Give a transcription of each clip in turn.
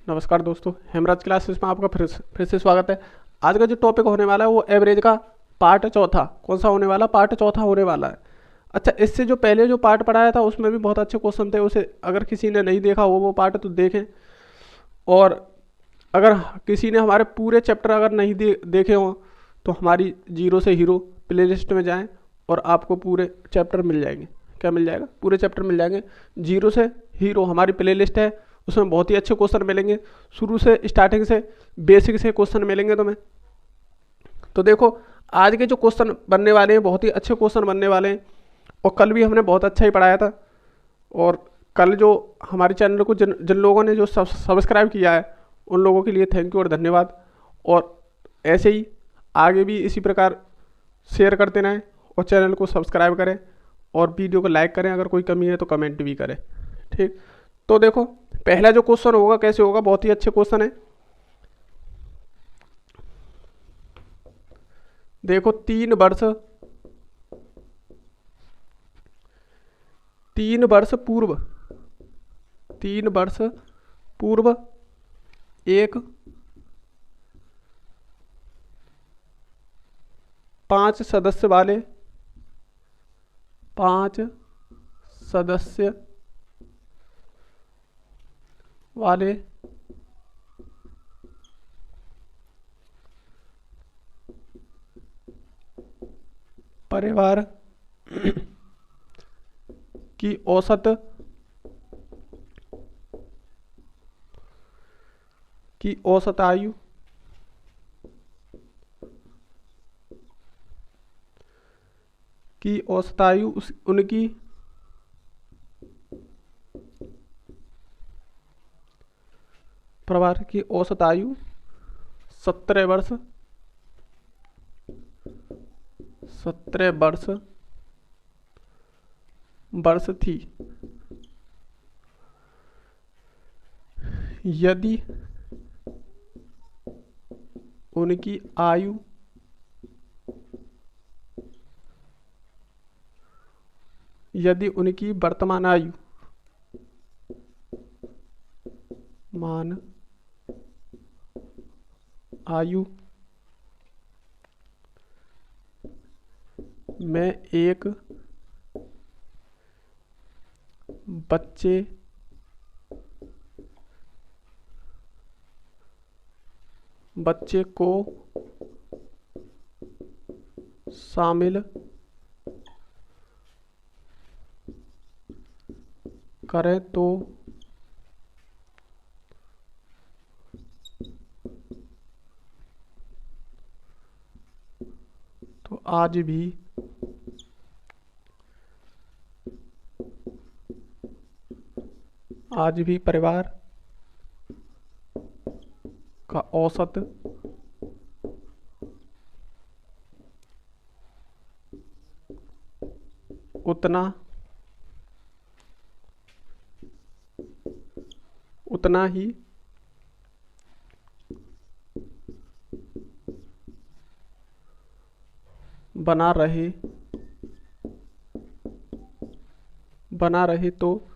नमस्कार दोस्तों, हेमराज क्लासेस में आपका फिर से स्वागत है। आज का जो टॉपिक होने वाला है वो एवरेज का पार्ट चौथा। कौन सा होने वाला? पार्ट चौथा होने वाला है। अच्छा, इससे जो पहले जो पार्ट पढ़ाया था उसमें भी बहुत अच्छे क्वेश्चन थे। उसे अगर किसी ने नहीं देखा वो पार्ट तो देखें। और अगर किसी ने हमारे पूरे चैप्टर अगर नहीं देखे हों तो हमारी जीरो से हीरो प्लेलिस्ट में जाएं और आपको पूरे चैप्टर मिल जाएंगे। क्या मिल जाएगा? पूरे चैप्टर मिल जाएंगे। जीरो से हीरो हमारी प्लेलिस्ट है, उसमें बहुत ही अच्छे क्वेश्चन मिलेंगे। शुरू से स्टार्टिंग से बेसिक से क्वेश्चन मिलेंगे तुम्हें। तो देखो, आज के जो क्वेश्चन बनने वाले हैं बहुत ही अच्छे क्वेश्चन बनने वाले हैं। और कल भी हमने बहुत अच्छा ही पढ़ाया था। और कल जो हमारे चैनल को जिन जिन लोगों ने जो सब्सक्राइब किया है उन लोगों के लिए थैंक यू और धन्यवाद। और ऐसे ही आगे भी इसी प्रकार शेयर करते रहें और चैनल को सब्सक्राइब करें और वीडियो को लाइक करें। अगर कोई कमी है तो कमेंट भी करें। ठीक, तो देखो पहला जो क्वेश्चन होगा कैसे होगा, बहुत ही अच्छे क्वेश्चन है। देखो, 3 वर्ष पूर्व एक 5 सदस्य वाले परिवार की औसत आयु उनकी परिवार की औसत आयु 17 वर्ष थी। यदि उनकी वर्तमान आयु में एक बच्चे को शामिल करें तो आज भी परिवार का औसत उतना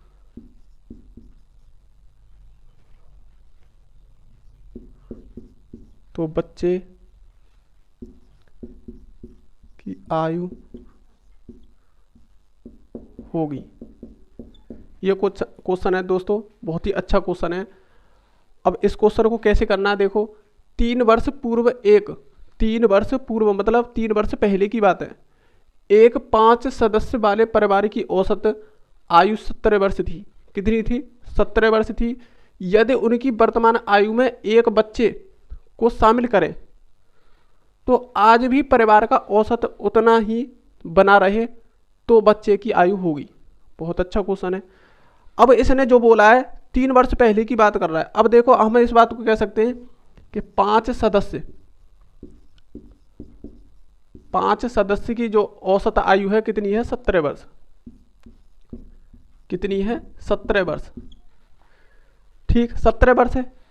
ही बना रहे तो बच्चे की आयु होगी। ये कुछ क्वेश्चन है दोस्तों, बहुत ही अच्छा क्वेश्चन है। अब इस क्वेश्चन को कैसे करना है देखो। 3 वर्ष पूर्व मतलब 3 वर्ष पहले की बात है। एक 5 सदस्य वाले परिवार की औसत आयु 17 वर्ष थी। कितनी थी? 17 वर्ष थी। यदि उनकी वर्तमान आयु में एक बच्चे को शामिल करें तो आज भी परिवार का औसत उतना ही बना रहे तो बच्चे की आयु होगी। बहुत अच्छा क्वेश्चन है। अब इसने जो बोला है 3 वर्ष पहले की बात कर रहा है। अब देखो, हम इस बात को कह सकते हैं कि 5 सदस्य की जो औसत आयु है कितनी है? 17 वर्ष। कितनी है? 17 वर्ष। ठीक, 17 वर्ष है।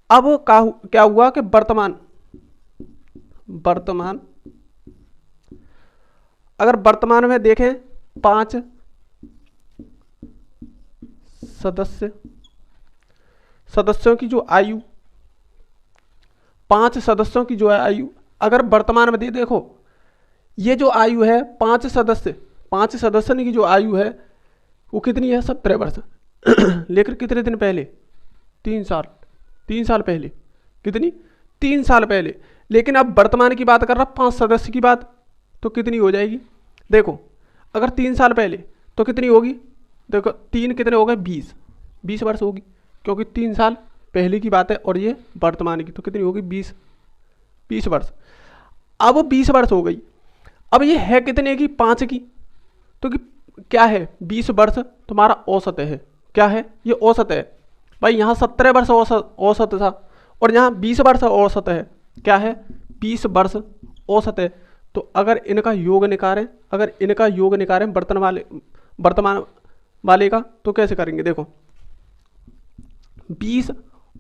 अब क्या हुआ कि अगर वर्तमान में देखें 5 सदस्य सदस्यों की जो आयु, 5 सदस्यों की जो है आयु, अगर वर्तमान में देखो ये जो आयु है 5 सदस्य की जो आयु है वो कितनी है 17 वर्ष। लेकिन कितने दिन पहले, 3 साल पहले, कितनी 3 साल पहले। लेकिन अब वर्तमान की बात कर रहा 5 सदस्य की बात, तो कितनी हो जाएगी देखो, अगर 3 साल पहले तो कितनी होगी देखो, 3 कितने हो गए 20 वर्ष होगी, क्योंकि 3 साल पहले की बात है और ये वर्तमान की, तो कितनी होगी 20 वर्ष। अब 20 वर्ष हो गई। अब ये है कितने की 5 की, तो कि क्या है 20 वर्ष तुम्हारा औसत है, क्या है ये औसत है भाई। यहाँ 17 वर्ष औसत था और यहाँ 20 वर्ष औसत है, क्या है 20 वर्ष औसत है। तो अगर इनका योग निकालें, वर्तमान वाले का, तो कैसे करेंगे देखो, 20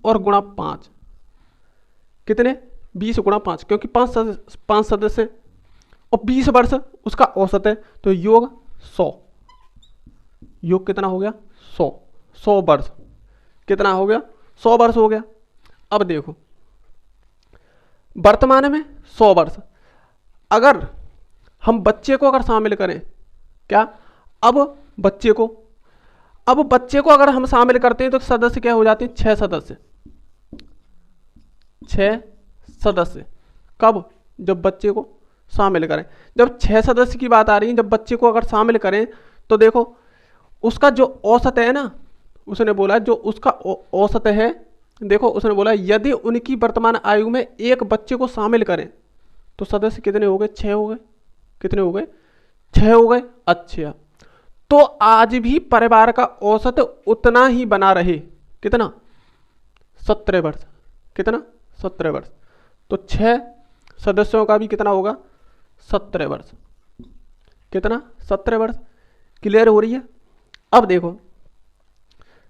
और गुणा 5, कितने 20 गुणा 5, क्योंकि 5 सदस्य और 20 वर्ष उसका औसत है, तो योग 100, योग कितना हो गया 100 वर्ष, कितना हो गया 100 वर्ष हो गया। अब देखो वर्तमान में 100 वर्ष, अगर हम बच्चे को अगर शामिल करें, क्या अब बच्चे को अगर हम शामिल करते हैं तो सदस्य क्या हो जाते हैं 6 सदस्य। कब, जब बच्चे को शामिल करें, जब 6 सदस्य की बात आ रही है, जब बच्चे को अगर शामिल करें तो देखो उसका जो औसत है ना, उसने बोला जो उसका औसत है, देखो उसने बोला यदि उनकी वर्तमान आयु में एक बच्चे को शामिल करें तो सदस्य कितने हो गए 6 हो गए, कितने हो गए 6 हो गए। अच्छा, तो आज भी परिवार का औसत उतना ही बना रहे, कितना 17 वर्ष, कितना 17 वर्ष। तो 6 सदस्यों का भी कितना होगा 17 वर्ष, कितना 17 वर्ष। क्लियर हो रही है। अब देखो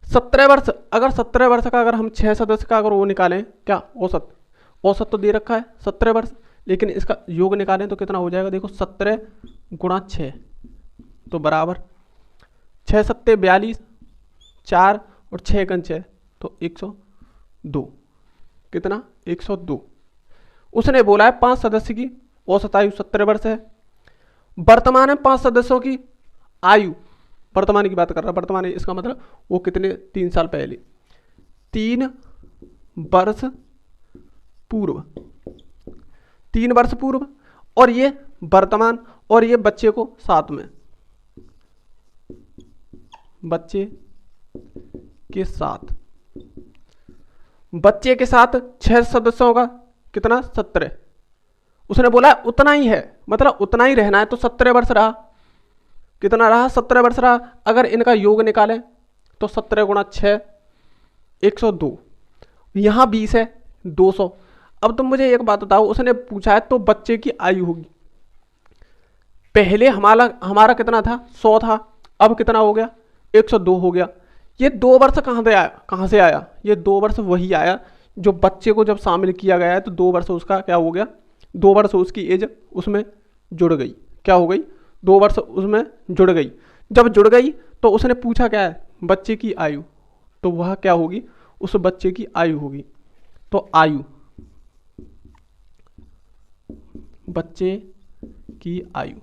17 वर्ष, अगर 17 वर्ष का अगर हम 6 सदस्य का अगर वो निकालें, क्या औसत तो दे रखा है 17 वर्ष, लेकिन इसका योग निकालें तो कितना हो जाएगा देखो 17 गुणा 6, तो बराबर 6 सत्ते 42, 4 और 6 गन 6, तो 102, कितना 102। उसने बोला है 5 सदस्य की औसत आयु 17 वर्ष है। वर्तमान में 5 सदस्यों की आयु, वर्तमान की बात कर रहा है, वर्तमान इसका मतलब वो कितने 3 साल पहले, 3 वर्ष पूर्व, 3 वर्ष पूर्व, और ये वर्तमान, और ये बच्चे को साथ में, बच्चे के साथ 6 सदस्यों का कितना 17। उसने बोला उतना ही है, मतलब उतना ही रहना है, तो 17 वर्ष रहा, कितना रहा 17 वर्ष रहा। अगर इनका योग निकालें तो 17 गुणा 6 102, यहाँ 20 है 200। अब तुम मुझे एक बात बताओ, उसने पूछा है तो बच्चे की आयु होगी, पहले हमारा कितना था 100 था, अब कितना हो गया 102 हो गया। ये 2 वर्ष कहाँ से आया, ये 2 वर्ष वही आया जो बच्चे को जब शामिल किया गया है, तो 2 वर्ष उसका क्या हो गया, 2 वर्ष उसकी एज उसमें जुड़ गई, क्या हो गई 2 वर्ष उसमें जुड़ गई। जब जुड़ गई तो उसने पूछा क्या है बच्चे की आयु, तो वह क्या होगी उस बच्चे की आयु होगी। तो आयु, बच्चे की आयु,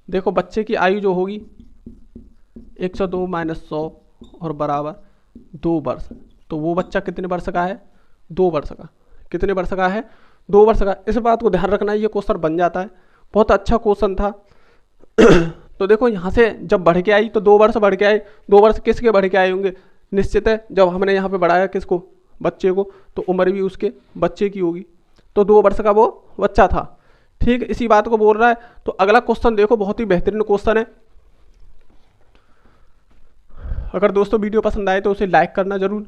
देखो बच्चे की आयु जो होगी 102 माइनस 100 और बराबर 2 वर्ष। तो वो बच्चा कितने वर्ष का है 2 वर्ष का, कितने वर्ष का है 2 वर्ष का। इस बात को ध्यान रखना, ये क्वेश्चन बन जाता है, बहुत अच्छा क्वेश्चन था। तो देखो यहाँ से जब बढ़ के आई तो 2 वर्ष बढ़ के आए, 2 वर्ष किसके बढ़ के आए होंगे, निश्चित है जब हमने यहाँ पे बढ़ाया किसको बच्चे को, तो उम्र भी उसके बच्चे की होगी, तो 2 वर्ष का वो बच्चा था। ठीक, इसी बात को बोल रहा है। तो अगला क्वेश्चन देखो, बहुत ही बेहतरीन क्वेश्चन है। अगर दोस्तों वीडियो पसंद आए तो उसे लाइक करना जरूर।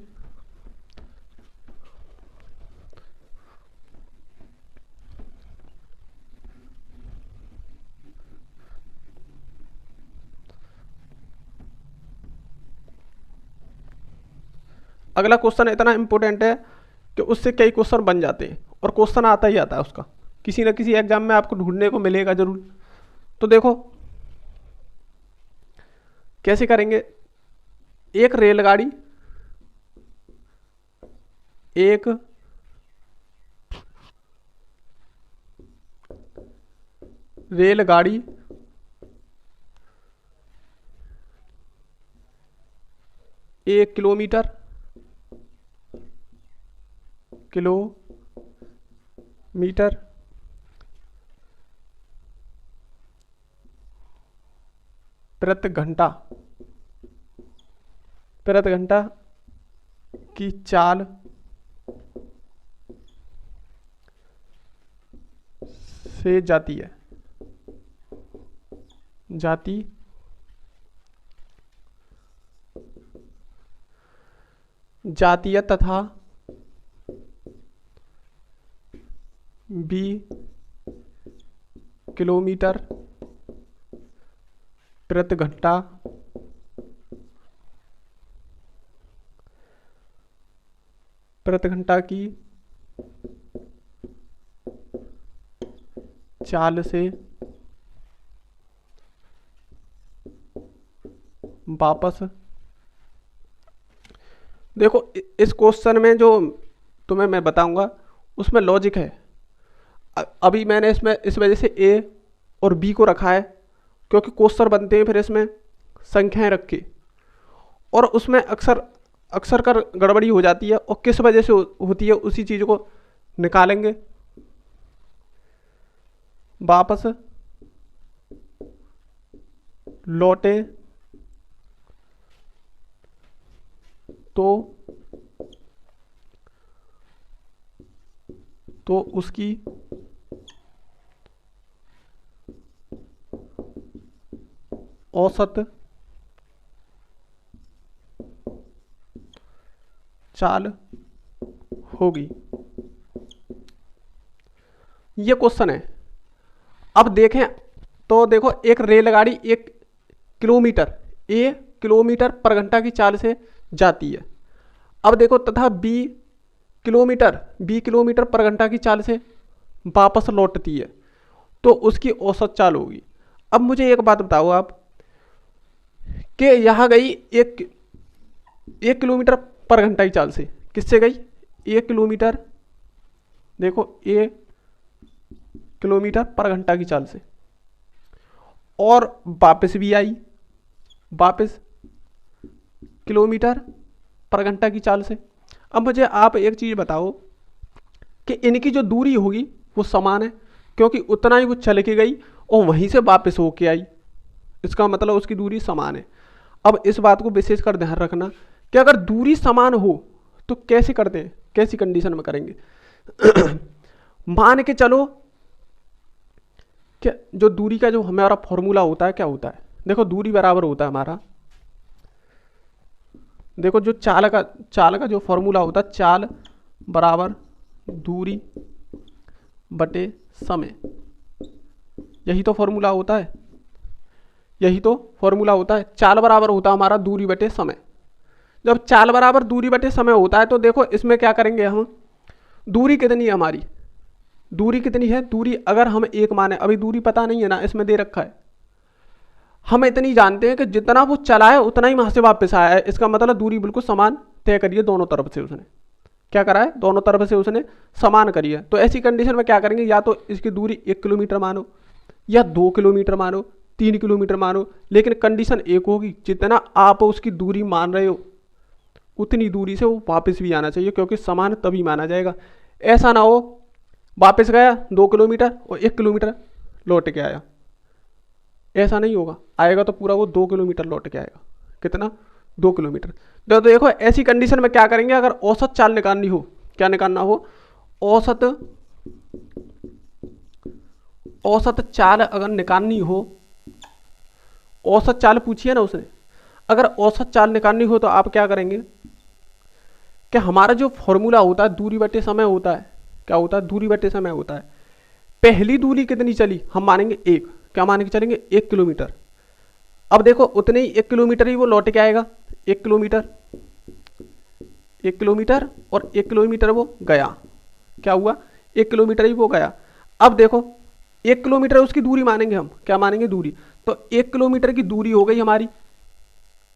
अगला क्वेश्चन इतना इंपॉर्टेंट है कि उससे कई क्वेश्चन बन जाते हैं, और क्वेश्चन आता ही आता है उसका, किसी न किसी एग्जाम में आपको ढूंढने को मिलेगा जरूर। तो देखो कैसे करेंगे, एक रेलगाड़ी एक रेलगाड़ी 1 किलोमीटर प्रति घंटा की चाल से जाती है तथा 20 किलोमीटर प्रति घंटा की चाल से वापस। देखो इस क्वेश्चन में जो तुम्हें मैं बताऊंगा उसमें लॉजिक है। अभी मैंने इसमें इस वजह से ए और बी को रखा है क्योंकि क्वेश्चन बनते हैं फिर इसमें संख्याएं रख के, और उसमें अक्सर कर गड़बड़ी हो जाती है, और किस वजह से होती है उसी चीज़ को निकालेंगे। वापस लौटे तो उसकी औसत चाल होगी। ये क्वेश्चन है। अब देखें तो देखो एक रेलगाड़ी 1 किलोमीटर पर घंटा की चाल से जाती है। अब देखो तथा 20 किलोमीटर पर घंटा की चाल से वापस लौटती है, तो उसकी औसत चाल होगी। अब मुझे एक बात बताओ आप कि यहाँ गई 1 किलोमीटर पर घंटा की चाल से, किससे गई? 1 किलोमीटर, देखो 1 किलोमीटर पर घंटा की चाल से, और वापस भी आई, वापस किलोमीटर पर घंटा की चाल से। अब मुझे आप एक चीज़ बताओ कि इनकी जो दूरी होगी वो समान है, क्योंकि उतना ही वो चल के गई और वहीं से वापस होके आई, इसका मतलब उसकी दूरी समान है। अब इस बात को विशेष कर ध्यान रखना कि अगर दूरी समान हो तो कैसे करते हैं, कैसी कंडीशन में करेंगे। मान के चलो कि जो दूरी का जो हमारा फॉर्मूला होता है क्या होता है, देखो दूरी बराबर होता है हमारा, देखो जो चाल का जो फॉर्मूला होता है, चाल बराबर दूरी बटे समय, यही तो फॉर्मूला होता है, चाल बराबर होता है हमारा दूरी बटे समय। जब चाल बराबर दूरी बटे समय होता है तो देखो इसमें क्या करेंगे हम, दूरी कितनी है हमारी, दूरी अगर हम 1 माने, अभी दूरी पता नहीं है ना, इसमें दे रखा है, हम इतनी जानते हैं कि जितना वो चला है उतना ही वहां से वापस आया है, इसका मतलब दूरी बिल्कुल समान तय करिए दोनों तरफ से। उसने क्या करा है, दोनों तरफ से उसने समान करी है। तो ऐसी कंडीशन में क्या करेंगे, या तो इसकी दूरी 1 किलोमीटर मानो, या 2 किलोमीटर मानो, 3 किलोमीटर मानो, लेकिन कंडीशन एक होगी, जितना आप उसकी दूरी मान रहे हो उतनी दूरी से वो वापस भी आना चाहिए, क्योंकि समान तभी माना जाएगा। ऐसा ना हो वापस गया 2 किलोमीटर और 1 किलोमीटर लौट के आया, ऐसा नहीं होगा, आएगा तो पूरा वो 2 किलोमीटर लौट के आएगा। कितना? 2 किलोमीटर। तो देखो ऐसी कंडीशन में क्या करेंगे, अगर औसत चाल निकालनी हो, क्या निकालना हो, औसत चाल अगर निकालनी हो, औसत चाल पूछी है ना उसने, अगर औसत चाल निकालनी हो तो आप क्या करेंगे कि हमारा जो फॉर्मूला होता है दूरी बटे समय होता है, क्या होता है, दूरी बटे समय होता है। पहली दूरी कितनी चली, हम मानेंगे 1, क्या मान के चलेंगे, 1 किलोमीटर। अब देखो उतने ही 1 किलोमीटर ही वो लौट के आएगा, 1 किलोमीटर और 1 किलोमीटर वो गया, क्या हुआ, 1 किलोमीटर ही वो गया। अब देखो 1 किलोमीटर उसकी दूरी मानेंगे हम, क्या मानेंगे, दूरी। तो 1 किलोमीटर की दूरी हो गई हमारी,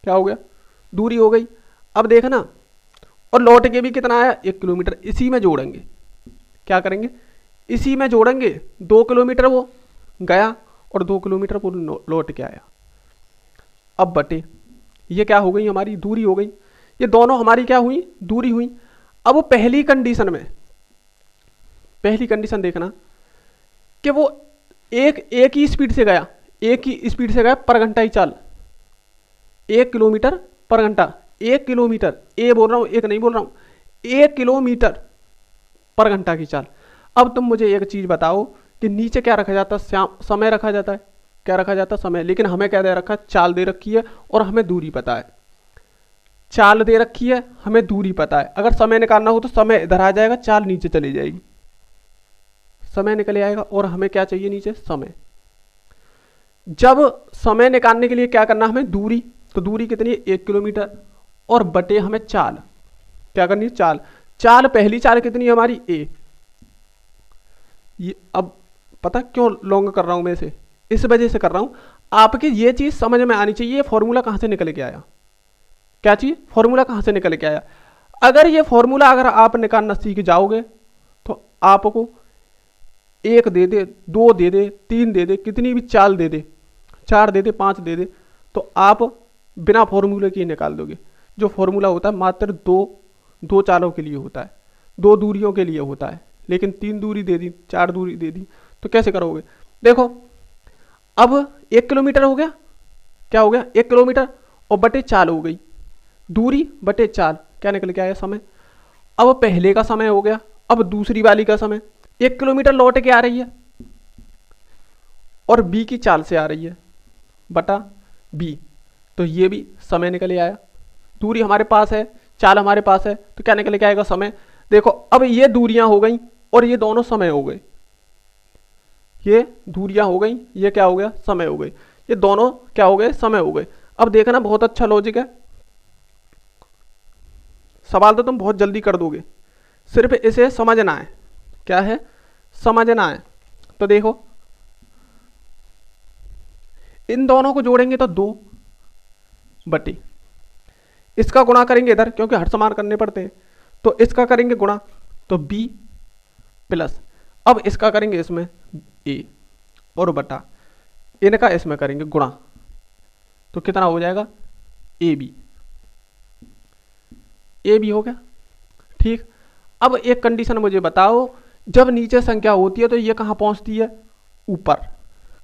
क्या हो गया, दूरी हो गई। अब देखना, और लौट के भी कितना आया 1 किलोमीटर। इसी में जोड़ेंगे, क्या करेंगे, इसी में जोड़ेंगे। 2 किलोमीटर वो गया और 2 किलोमीटर वो लौट के आया। अब बटे ये क्या हो गई, हमारी दूरी हो गई। ये दोनों हमारी क्या हुई, दूरी हुई। अब वो पहली कंडीशन में, पहली कंडीशन देखना कि वो एक ही स्पीड से गया, एक ही स्पीड से गया पर घंटा ही चाल, 1 किलोमीटर पर घंटा। 1 किलोमीटर, ए बोल रहा हूं, एक नहीं बोल रहा हूं, 1 किलोमीटर पर घंटा की चाल। अब तुम मुझे एक चीज बताओ कि नीचे क्या रखा जाता है, समय रखा जाता है, क्या रखा जाता है, समय। लेकिन हमें क्या दे रखा है, चाल दे रखी है और हमें दूरी पता है। चाल दे रखी है, हमें दूरी पता है। अगर समय निकालना हो तो समय इधर आ जाएगा, चाल नीचे चली जाएगी, समय निकल आएगा और हमें क्या चाहिए नीचे, समय। जब समय निकालने के लिए क्या करना हमें, दूरी, तो दूरी कितनी है 1 किलोमीटर और बटे हमें चाल, क्या करनी है, चाल। चाल पहली चाल कितनी है हमारी, ए। ये अब पता क्यों लॉन्ग कर रहा हूं मैं इसे, इस वजह से कर रहा हूं, आपकी ये चीज समझ में आनी चाहिए। ये फॉर्मूला कहां से निकल के आया, क्या चीज, फॉर्मूला कहां से निकल के आया। अगर ये फॉर्मूला अगर आप निकालना सीख जाओगे तो आपको 1 दे दे, 2 दे दे, 3 दे दे, कितनी भी चाल दे दे, 4 दे दे, 5 दे दे, तो आप बिना फॉर्मूले के निकाल दोगे। जो फॉर्मूला होता है मात्र दो चालों के लिए होता है, 2 दूरियों के लिए होता है। लेकिन 3 दूरी दे दी, 4 दूरी दे दी, तो कैसे करोगे। देखो अब 1 किलोमीटर हो गया, क्या हो गया, 1 किलोमीटर और बटे चाल हो गई, दूरी बटे चाल, क्या निकल के आया, समय। अब पहले का समय हो गया, अब दूसरी वाली का समय। 1 किलोमीटर लौट के आ रही है और बी की चाल से आ रही है, बटा बी, तो ये भी समय निकल आया। दूरी हमारे पास है, चाल हमारे पास है, तो क्या निकल के आएगा, समय। देखो अब ये दूरियां हो गई और ये दोनों समय हो गए, ये दूरियां हो गई, ये क्या हो गया, समय हो गई, ये दोनों क्या हो गए, समय हो गए। अब देखना बहुत अच्छा लॉजिक है, सवाल तो तुम बहुत जल्दी कर दोगे, सिर्फ इसे समझना है, क्या है, समझना है। तो देखो इन दोनों को जोड़ेंगे तो 2 बटे, इसका गुणा करेंगे इधर क्योंकि हर समान करने पड़ते हैं, तो इसका करेंगे गुणा, तो b प्लस, अब इसका करेंगे इसमें a और बटा इनका इसमें करेंगे गुणा, तो कितना हो जाएगा, ab हो गया, ठीक। अब एक कंडीशन मुझे बताओ, जब नीचे संख्या होती है तो ये कहां पहुंचती है, ऊपर,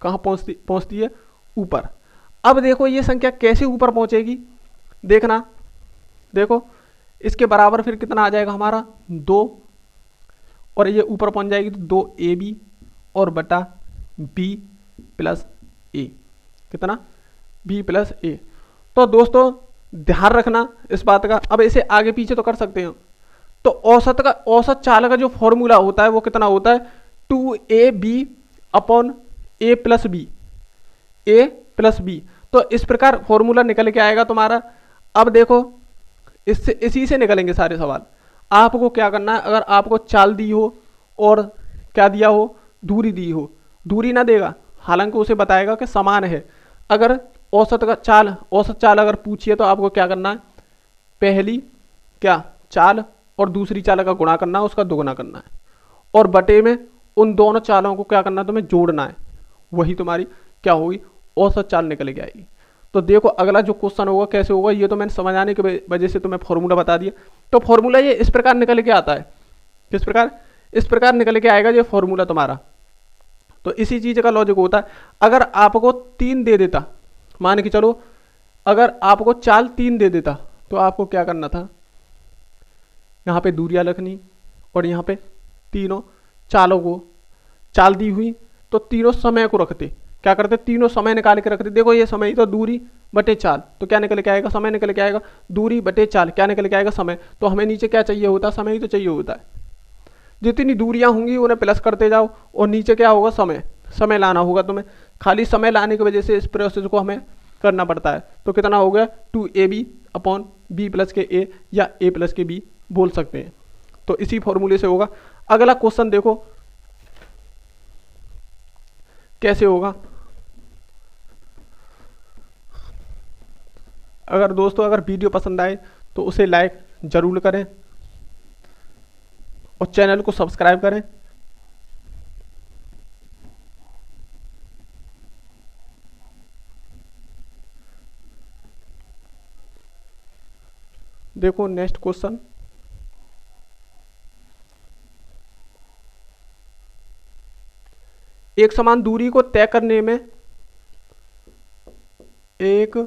कहां पहुंचती है, ऊपर। अब देखो ये संख्या कैसे ऊपर पहुंचेगी, देखना, देखो इसके बराबर फिर कितना आ जाएगा हमारा 2, और ये ऊपर पहुंच जाएगी तो 2ab और बटा b प्लस a, कितना, b प्लस a। तो दोस्तों ध्यान रखना इस बात का। अब इसे आगे पीछे तो कर सकते हैं, तो औसत चाल का जो फॉर्मूला होता है वो कितना होता है, 2ab upon a plus b, तो इस प्रकार फॉर्मूला निकल के आएगा तुम्हारा। अब देखो इससे, इसी से निकलेंगे सारे सवाल। आपको क्या करना है, अगर आपको चाल दी हो और क्या दिया हो, दूरी दी हो, दूरी ना देगा, हालांकि उसे बताएगा कि समान है। अगर औसत चाल अगर पूछिए तो आपको क्या करना है, पहली क्या चाल और दूसरी चाल का गुणा करना है, उसका दोगुना करना है, और बटे में उन दोनों चालों को क्या करना है, तुम्हें जोड़ना है, वही तुम्हारी क्या होगी, औसत चाल निकल के आएगी। तो देखो अगला जो क्वेश्चन होगा कैसे होगा, ये तो मैंने समझाने की वजह से तुम्हें फॉर्मूला बता दिया। तो फॉर्मूला ये इस प्रकार निकल के आता है, किस प्रकार, इस प्रकार निकल के आएगा ये फॉर्मूला तुम्हारा। तो इसी चीज का लॉजिक होता है। अगर आपको 3 दे देता, मान के चलो अगर आपको चाल 3 दे देता, तो आपको क्या करना था, यहाँ पे दूरियां रखनी और यहाँ पे तीनों चालों को, चाल दी हुई तो तीनों समय को रखते, क्या करते, तीनों समय निकाल के रखते। देखो ये समय तो दूरी बटे चाल, तो क्या निकल के आएगा, समय निकल के आएगा, दूरी बटे चाल, क्या निकल के आएगा, समय। तो हमें नीचे क्या चाहिए होता, समय ही तो चाहिए होता है। जितनी दूरियां होंगी उन्हें प्लस करते जाओ और नीचे क्या होगा, समय लाना होगा तुम्हें। खाली समय लाने की वजह से इस प्रोसेस को हमें करना पड़ता है। तो कितना हो गया, 2ab अपॉन b प्लस के a या a प्लस के b बोल सकते हैं। तो इसी फॉर्मूले से होगा। अगला क्वेश्चन देखो कैसे होगा। अगर दोस्तों अगर वीडियो पसंद आए तो उसे लाइक जरूर करें। और चैनल को सब्सक्राइब करें। देखो नेक्स्ट क्वेश्चन, एक समान दूरी को तय करने में एक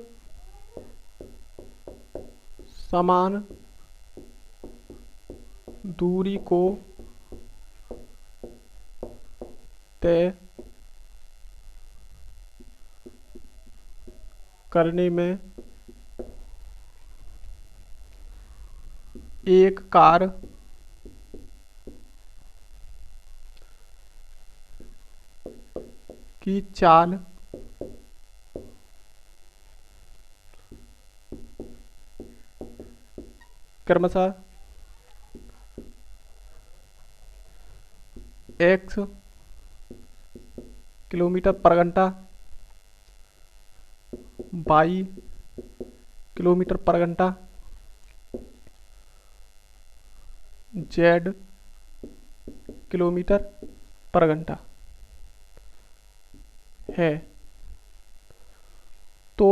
समान दूरी को तय करने में एक कार की चाल क्रमशः x किलोमीटर पर घंटा, y किलोमीटर पर घंटा, z किलोमीटर पर घंटा है, तो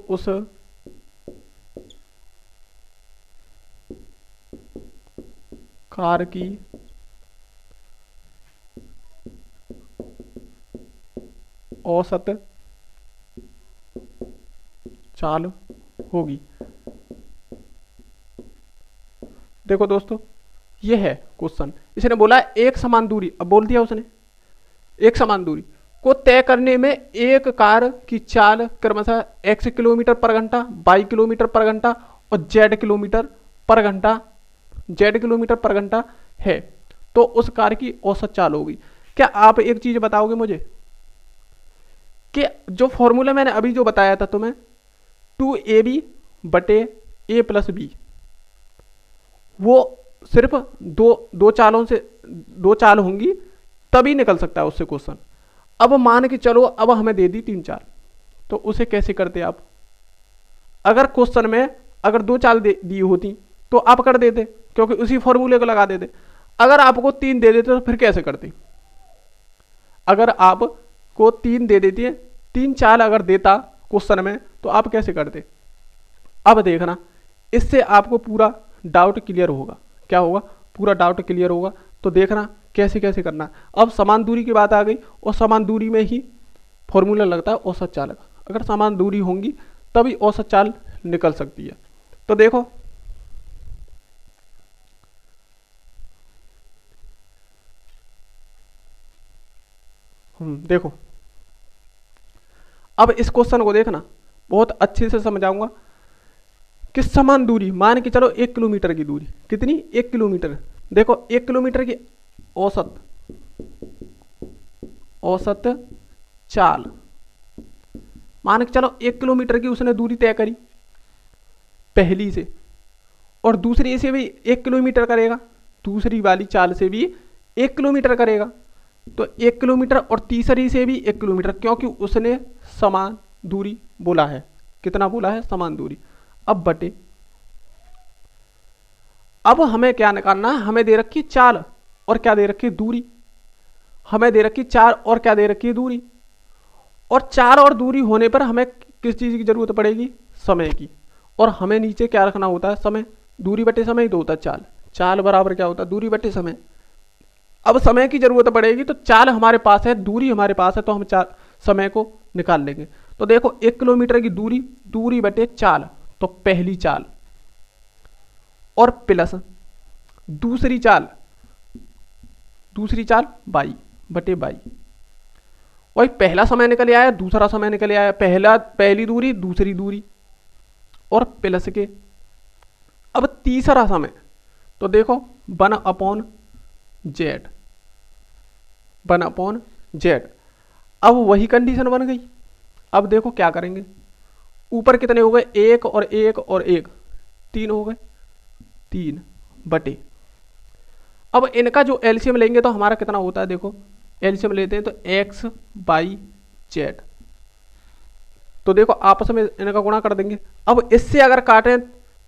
उस कार की औसत चाल होगी। देखो दोस्तों, ये है क्वेश्चन। इसने बोला एक समान दूरी, अब बोल दिया उसने एक समान दूरी को तय करने में एक कार की चाल क्रमशः x किलोमीटर पर घंटा, y किलोमीटर पर घंटा और z किलोमीटर पर घंटा, z किलोमीटर पर घंटा है, तो उस कार की औसत चाल होगी। क्या आप एक चीज बताओगे मुझे कि जो फॉर्मूला मैंने अभी जो बताया था तुम्हें 2ab बटे a प्लस बी, वो सिर्फ दो चालों से, दो चाल होंगी तभी निकल सकता है उससे क्वेश्चन। अब मान के चलो अब हमें दे दी 3 चाल, तो उसे कैसे करते आप? अगर क्वेश्चन में अगर 2 चाल दी होती तो आप कर देते, क्योंकि उसी फॉर्मूले को लगा देते। अगर आपको 3 दे देते तो फिर कैसे करते? अगर आपको 3 दे देती है, 3 चाल अगर देता क्वेश्चन में, तो आप कैसे करते? अब देखना, इससे आपको पूरा डाउट क्लियर होगा। क्या होगा? पूरा डाउट क्लियर होगा। तो देखना कैसे कैसे करना। अब समान दूरी की बात आ गई, और समान दूरी में ही फॉर्मूला लगता है औसत चाल का। अगर समान दूरी होंगी तभी औसत चाल निकल सकती है। तो देखो, देखो अब इस क्वेश्चन को देखना, बहुत अच्छे से समझाऊंगा कि समान दूरी मान के चलो 1 किलोमीटर की दूरी, कितनी? 1 किलोमीटर। देखो 1 किलोमीटर की औसत चाल मान के चलो 1 किलोमीटर की उसने दूरी तय करी पहली से, और दूसरी से भी 1 किलोमीटर करेगा, दूसरी वाली चाल से भी 1 किलोमीटर करेगा, तो 1 किलोमीटर, और तीसरी से भी 1 किलोमीटर, क्योंकि उसने समान दूरी बोला है। कितना बोला है? समान दूरी। अब बटे, अब हमें क्या निकालना है? हमें दे रखी चाल और क्या दे रखी? दूरी। हमें दे रखी चाल और क्या दे रखी? दूरी। और चाल और दूरी होने पर हमें किस चीज की जरूरत पड़ेगी? समय की। और हमें नीचे क्या रखना होता है? समय। दूरी बटे समय तो होता है चाल। चाल बराबर क्या होता है? दूरी बटे समय। अब समय की जरूरत पड़ेगी, तो चाल हमारे पास है, दूरी हमारे पास है, तो हम समय को निकाल लेंगे। तो देखो 1 किलोमीटर की दूरी, दूरी बटे चाल, तो पहली चाल, और प्लस दूसरी चाल बाई बटे बाई। वही पहला समय निकल आया, दूसरा समय निकल आया, पहली दूरी, दूसरी दूरी, और प्लस के अब तीसरा समय, तो देखो 1/z, 1/z। अब वही कंडीशन बन गई। अब देखो क्या करेंगे, ऊपर कितने हो गए? 1 और 1 और 1, 3 हो गए, 3, बटे। अब इनका जो एलसीएम लेंगे तो हमारा कितना होता है, देखो एलसीएम लेते हैं तो एक्स बाई जेड, तो देखो आपस में इनका गुणा कर देंगे। अब इससे अगर काटें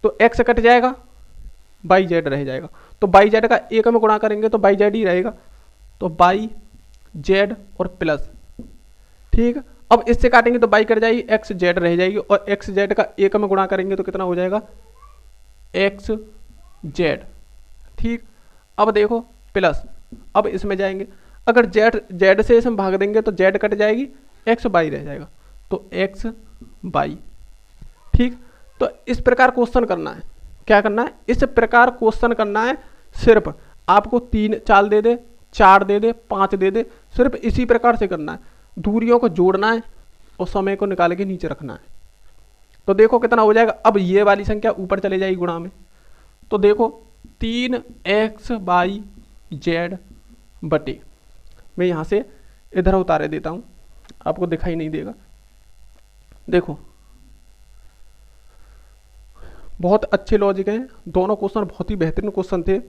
तो एक्स कट जाएगा, बाई जेड रह जाएगा, तो बाई जेड का एक में गुणा करेंगे तो बाई जेड ही रहेगा, तो बाई जेड और प्लस, ठीक। अब इससे काटेंगे तो बाई कट जाएगी, एक्स जेड रह जाएगी, और एक्स जेड का एक में गुणा करेंगे तो कितना हो जाएगा, एक्स जेड, ठीक। अब देखो प्लस, अब इसमें जाएंगे, अगर जेड जेड से इसमें भाग देंगे तो जेड कट जाएगी, एक्स बाई रह जाएगा, तो एक्स बाई, ठीक। तो इस प्रकार क्वेश्चन करना है, क्या करना है, इस प्रकार क्वेश्चन करना है। सिर्फ आपको 3 चाल दे दे, 4 दे दे, 5 दे दे, सिर्फ इसी प्रकार से करना है, दूरियों को जोड़ना है और समय को निकाल के नीचे रखना है। तो देखो कितना हो जाएगा, अब ये वाली संख्या ऊपर चले जाएगी गुणा में, तो देखो 3x बाई जेड बटे, मैं यहाँ से इधर उतारे देता हूँ, आपको दिखाई नहीं देगा। देखो बहुत अच्छे लॉजिक हैं, दोनों क्वेश्चन बहुत ही बेहतरीन क्वेश्चन थे।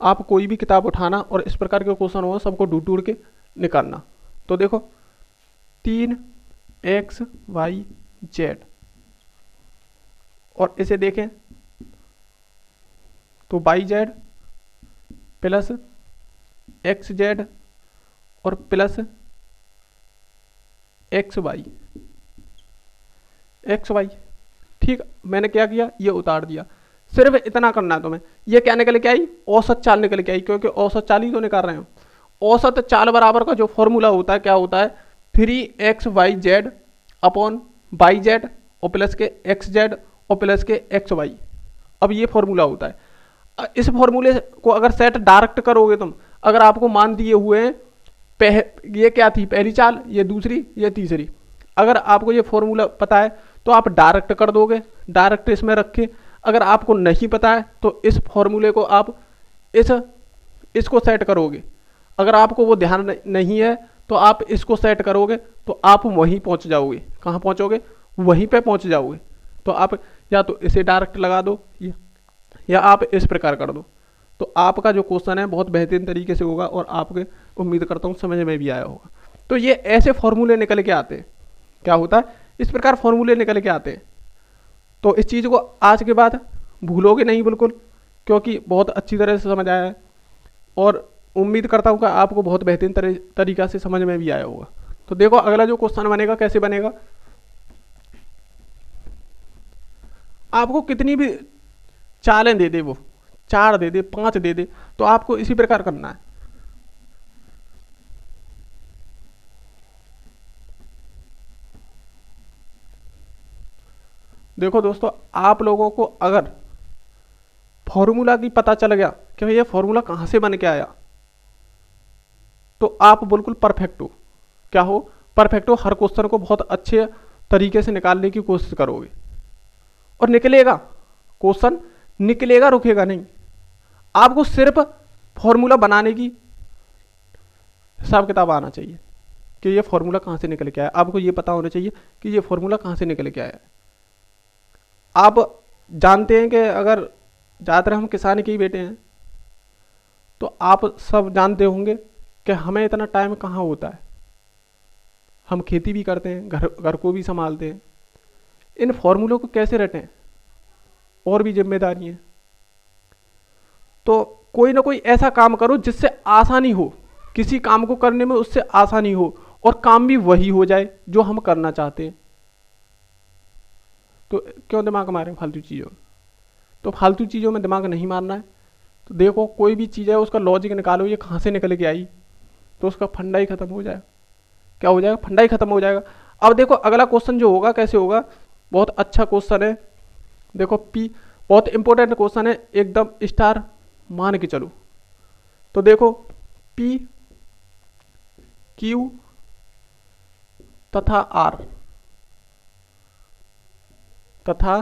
आप कोई भी किताब उठाना और इस प्रकार के क्वेश्चन हो सबको ढूंढ ढूंढ के निकालना। तो देखो 3x वाई जेड, और इसे देखें तो by Z plus X Z और plus X Y, X Y, ठीक। मैंने क्या किया, ये उतार दिया, सिर्फ इतना करना है तुम्हें। ये क्या निकल के आई, औसत चाल निकल के आई, क्योंकि औसत चाल ही तो निकाल रहे हो। औसत चाल बराबर का जो फॉर्मूला होता है क्या होता है, 3x Y Z upon by Z और प्लस के एक्स जेड और प्लस के एक्स वाई। अब ये फॉर्मूला होता है, इस फॉर्मूले को अगर सेट डायरेक्ट करोगे तुम, अगर आपको मान दिए हुए हैं ये क्या थी पहली चाल, ये दूसरी, ये तीसरी, अगर आपको ये फॉर्मूला पता है तो आप डायरेक्ट कर दोगे, डायरेक्ट इसमें रखे। अगर आपको नहीं पता है तो इस फॉर्मूले को आप इसको सेट करोगे, अगर आपको वो ध्यान नहीं है तो आप इसको सेट करोगे तो आप वहीं पहुंच जाओगे। कहाँ पहुंचोगे, वहीं पे पहुंच जाओगे। तो आप या तो इसे डायरेक्ट लगा दो या आप इस प्रकार कर दो, तो आपका जो क्वेश्चन है बहुत बेहतरीन तरीके से होगा और आपके उम्मीद करता हूँ समझ में भी आया होगा। तो ये ऐसे फॉर्मूले निकल के आते हैं, क्या होता है, इस प्रकार फॉर्मूले निकल के आते हैं। तो इस चीज़ को आज के बाद भूलोगे नहीं बिल्कुल, क्योंकि बहुत अच्छी तरह से समझ आया है और उम्मीद करता हूँ कि आपको बहुत बेहतरीन तरीका से समझ में भी आया होगा। तो देखो अगला जो क्वेश्चन बनेगा कैसे बनेगा, आपको कितनी भी चालें दे दे, वो 4 दे दे, 5 दे दे, तो आपको इसी प्रकार करना है। देखो दोस्तों, आप लोगों को अगर फॉर्मूला की पता चल गया कि ये फॉर्मूला कहाँ से बन के आया, तो आप बिल्कुल परफेक्ट हो। क्या हो, परफेक्ट हो, हर क्वेश्चन को बहुत अच्छे तरीके से निकालने की कोशिश करोगे और निकलेगा क्वेश्चन, निकलेगा, रुकेगा नहीं। आपको सिर्फ फॉर्मूला बनाने की हिसाब किताब आना चाहिए कि ये फॉर्मूला कहाँ से निकल के आया। आपको ये पता होना चाहिए कि ये फॉर्मूला कहाँ से निकल के आया। आप जानते हैं कि अगर ज़्यादातर हम किसान के ही बेटे हैं, तो आप सब जानते होंगे कि हमें इतना टाइम कहाँ होता है, हम खेती भी करते हैं, घर को भी संभालते हैं। इन फॉर्मूलों को कैसे रटें, और भी जिम्मेदारी है। तो कोई ना कोई ऐसा काम करो जिससे आसानी हो, किसी काम को करने में उससे आसानी हो और काम भी वही हो जाए जो हम करना चाहते हैं। तो क्यों दिमाग मारें फालतू चीज़ों में, तो फालतू चीज़ों में दिमाग नहीं मारना है। तो देखो कोई भी चीज़ है उसका लॉजिक निकालो, ये कहाँ से निकल के आई, तो उसका फंडा ही खत्म हो जाएगा। क्या हो जाएगा, फंडा ही खत्म हो जाएगा। अब देखो अगला क्वेश्चन जो होगा कैसे होगा, बहुत अच्छा क्वेश्चन है। देखो पी बहुत इंपॉर्टेंट क्वेश्चन है, एकदम स्टार मान के चलो। तो देखो पी क्यू तथा आर तथा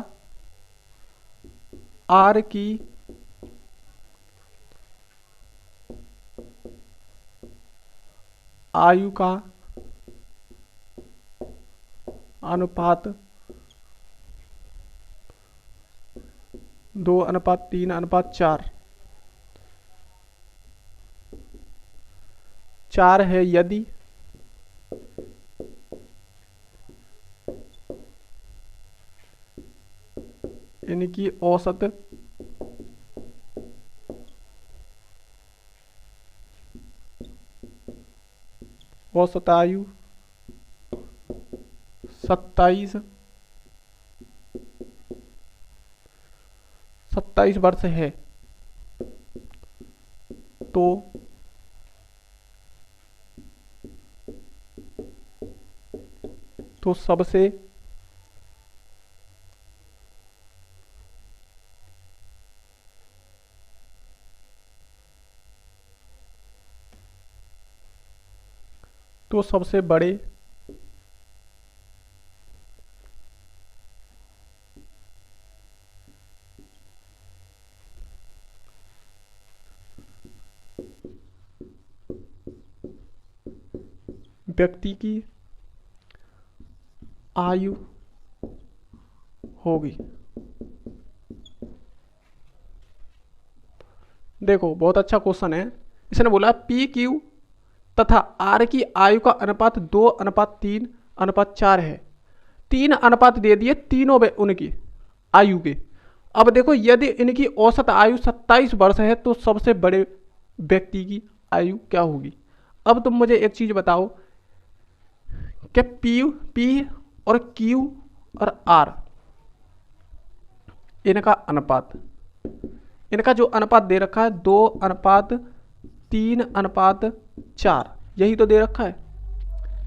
आर की आयु का अनुपात 2:3:4 4 है यदि इनकी औसत आयु 27 वर्ष है, तो सबसे बड़े व्यक्ति की आयु होगी। देखो बहुत अच्छा क्वेश्चन है। इसने बोला पी क्यू तथा आर की आयु का अनुपात 2:3:4 है। 3 अनुपात दे दिए तीनों उनकी आयु के। अब देखो यदि इनकी औसत आयु 27 वर्ष है तो सबसे बड़े व्यक्ति की आयु क्या होगी। अब तुम मुझे एक चीज बताओ कि पी और क्यू और आर इनका अनुपात, इनका जो अनुपात दे रखा है 2:3:4, यही तो दे रखा है।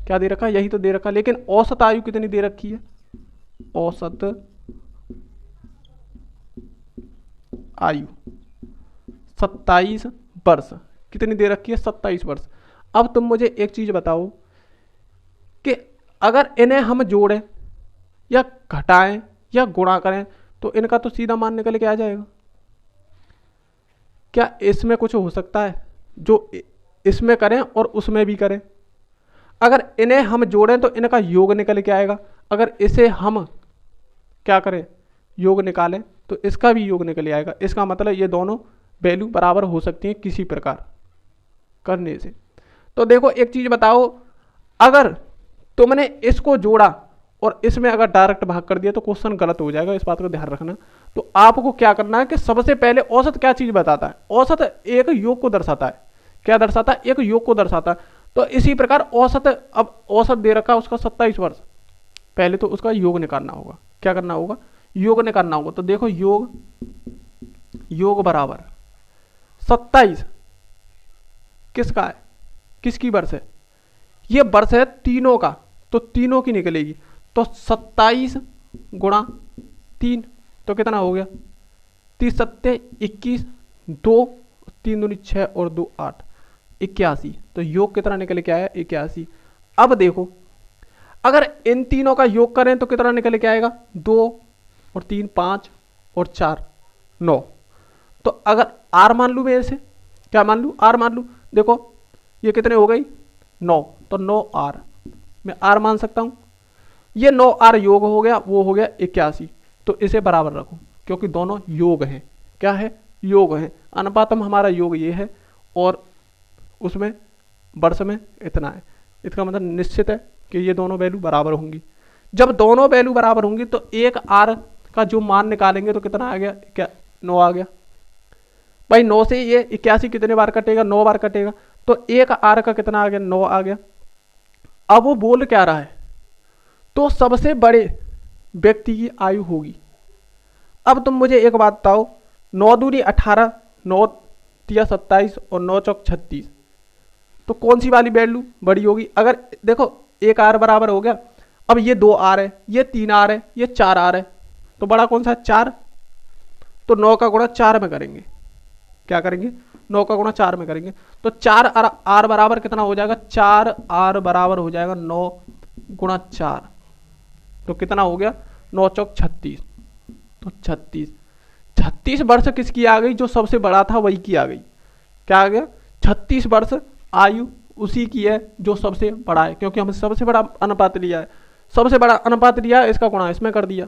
क्या दे रखा है? यही तो दे रखा है। लेकिन औसत आयु कितनी दे रखी है? औसत आयु 27 वर्ष कितनी दे रखी है? 27 वर्ष। अब तुम मुझे एक चीज बताओ कि अगर इन्हें हम जोड़ें या घटाएं या गुणा करें तो इनका तो सीधा मान निकल के आ जाएगा। क्या इसमें कुछ हो सकता है जो इसमें करें और उसमें भी करें? अगर इन्हें हम जोड़ें तो इनका योग निकल के आएगा। अगर इसे हम क्या करें, योग निकालें, तो इसका भी योग निकल आएगा। इसका मतलब ये दोनों वैल्यू बराबर हो सकती हैं किसी प्रकार करने से। तो देखो एक चीज बताओ, अगर तुमने इसको जोड़ा और इसमें अगर डायरेक्ट भाग कर दिया तो क्वेश्चन गलत हो जाएगा, इस बात का ध्यान रखना। तो आपको क्या करना है कि सबसे पहले औसत क्या चीज बताता है? औसत एक योग को दर्शाता है। क्या दर्शाता है? एक योग को दर्शाता है। तो इसी प्रकार औसत, अब औसत दे रखा उसका 27 वर्ष, पहले तो उसका योग निकालना होगा। क्या करना होगा? योग निकालना होगा। तो देखो योग बराबर 27 किसका है, किसकी वर्ष है? ये वर्ष है तीनों का, तो तीनों की निकलेगी। तो 27 गुणा 3 तो कितना हो गया? 30 सत्ते 21, 2 3 दूनी 6 और 2 8, 81। तो योग कितना निकल के आया? 81। अब देखो अगर इन तीनों का योग करें तो कितना निकल के आएगा? 2 और 3 5 और 4 9। तो अगर आर मान लूँ, मेरे से क्या मान लूँ? आर मान लूँ। देखो ये कितने हो गई? 9। तो 9 आर, मैं आर मान सकता हूँ। ये 9 आर योग हो गया, वो हो गया 81। तो इसे बराबर रखो क्योंकि दोनों योग हैं। क्या है? योग हैं। अनुपातम हमारा योग ये है और उसमें वर्ष में इतना है। इसका मतलब निश्चित है कि ये दोनों वैल्यू बराबर होंगी। जब दोनों वैल्यू बराबर होंगी तो एक आर का जो मान निकालेंगे तो कितना आ गया? क्या 9 आ गया भाई। 9 से ये 81 कितने बार कटेगा? 9 बार कटेगा। तो एक आर का कितना आ गया? 9 आ गया। अब वो बोल क्या रहा है? तो सबसे बड़े व्यक्ति की आयु होगी। अब तुम मुझे एक बात बताओ, 9 दूनी 18, 9 तिया 27 और 9 चौक 36, तो कौन सी वाली वैल्यू बड़ी होगी? अगर देखो एक आर बराबर हो गया, अब ये 2 आर है, ये 3 आर है, ये 4 आर है, तो बड़ा कौन सा है? 4। तो 9 का गुणा 4 में करेंगे। क्या करेंगे? 9 का गुणा 4 में करेंगे। तो 4 आर बराबर कितना हो जाएगा? 4 आर बराबर हो जाएगा 9 गुणा 4, तो कितना हो गया? 9 चौक 36। तो 36 वर्ष किसकी आ गई? जो सबसे बड़ा था वही की आ गई। क्या आ गया? 36 वर्ष आयु उसी की है जो सबसे बड़ा है, क्योंकि हमने सबसे बड़ा अनुपात लिया है। सबसे बड़ा अनुपात दिया, इसका गुणा इसमें कर दिया।